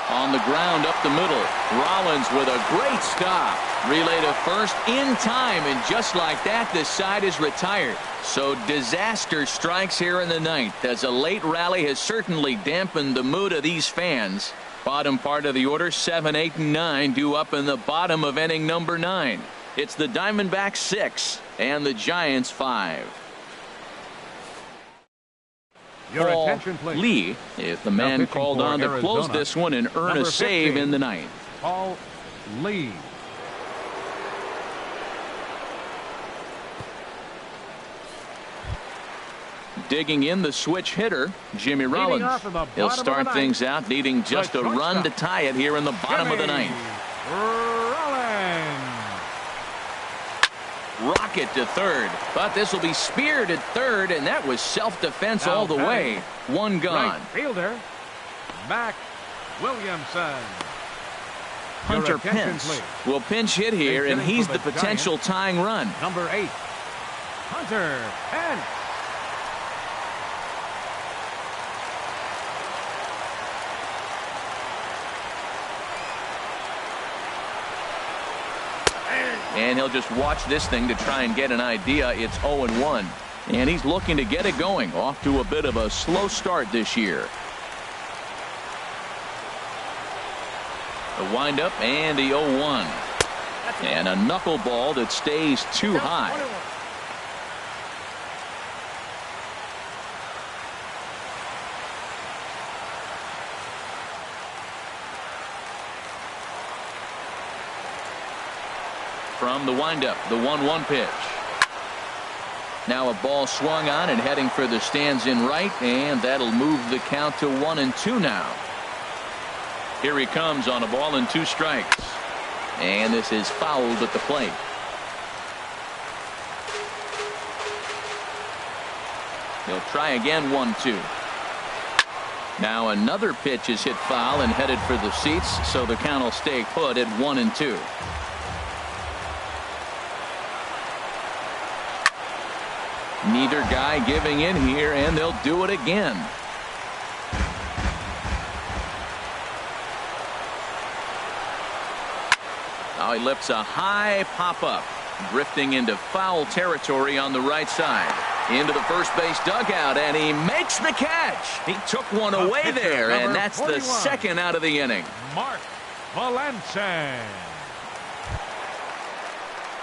On the ground up the middle. Rollins with a great stop. Relay to first in time, and just like that, this side is retired. So disaster strikes here in the ninth, as a late rally has certainly dampened the mood of these fans. Bottom part of the order, 7, 8, and 9 due up in the bottom of inning number 9. It's the Diamondbacks 6 and the Giants 5. Your Paul attention, please. Lee is the man called on to close this one and earn a save in the ninth. Paul Lee. Digging in the switch hitter, Jimmy Rollins. He'll start things out needing just a run to tie it here in the bottom of the ninth. Rollins. Rocket to third, but this will be speared at third, and that was self-defense all the way. One gone. Right fielder, Mac Williamson. Hunter Pence will pinch hit here, and he's the potential tying run. Number 8, Hunter Pence. And he'll just watch this thing to try and get an idea. It's 0-1. And he's looking to get it going. Off to a bit of a slow start this year. The windup and the 0-1. And a knuckleball that stays too high. from the windup, the 1-1 pitch. Now a ball swung on and heading for the stands in right, and that'll move the count to 1-2 now. Here he comes on a ball and 2 strikes. And this is fouled at the plate. He'll try again, 1-2. Now another pitch is hit foul and headed for the seats, so the count will stay put at 1-2. Neither guy giving in here, and they'll do it again. Now he lifts a high pop-up, drifting into foul territory on the right side. Into the first base dugout, and he makes the catch. He took one away there, and that's 41. The second out of the inning. Mark Melancon.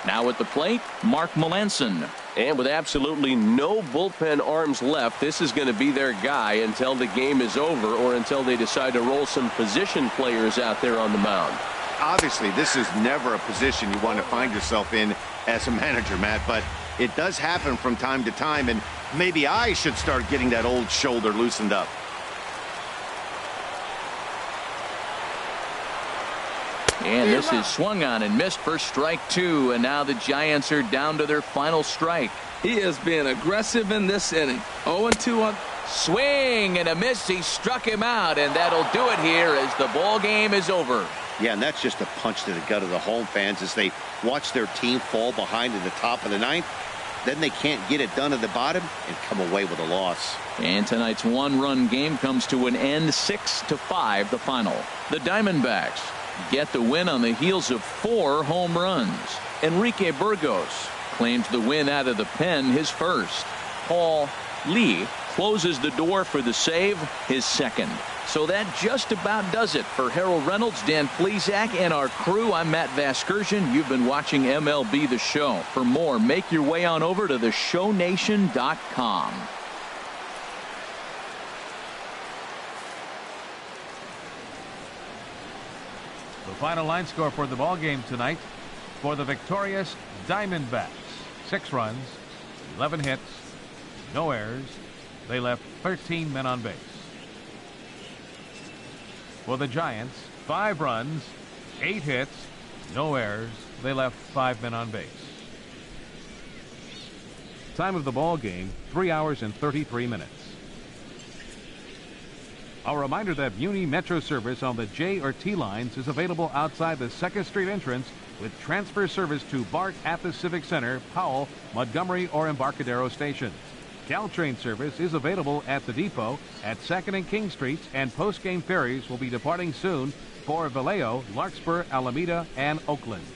Now at the plate, Mark Melancon. And with absolutely no bullpen arms left, this is going to be their guy until the game is over or until they decide to roll some position players out there on the mound. Obviously, this is never a position you want to find yourself in as a manager, Matt, but it does happen from time to time, and maybe I should start getting that old shoulder loosened up. And this is swung on and missed for strike 2, and now the Giants are down to their final strike. He is being aggressive in this inning. 0-2 on. Swing and a miss. He struck him out, and that'll do it here as the ball game is over. Yeah, and that's just a punch to the gut of the home fans as they watch their team fall behind in the top of the 9th. Then they can't get it done at the bottom and come away with a loss. And tonight's 1-run game comes to an end, 6-5 the final. The Diamondbacks get the win on the heels of 4 home runs. Enrique Burgos claims the win out of the pen, his first. Paul Lee closes the door for the save, his second. So that just about does it for Harold Reynolds, Dan Plesac, and our crew. I'm Matt Vasgersian. You've been watching MLB The Show. For more, make your way on over to theshownation.com. The final line score for the ball game tonight for the victorious Diamondbacks: 6 runs, 11 hits, no errors. They left 13 men on base. For the Giants, 5 runs, 8 hits, no errors. They left 5 men on base. Time of the ball game, 3 hours and 33 minutes. A reminder that Muni Metro service on the J or T lines is available outside the 2nd Street entrance with transfer service to BART at the Civic Center, Powell, Montgomery, or Embarcadero stations. Caltrain service is available at the depot at 2nd and King Streets, and post-game ferries will be departing soon for Vallejo, Larkspur, Alameda, and Oakland.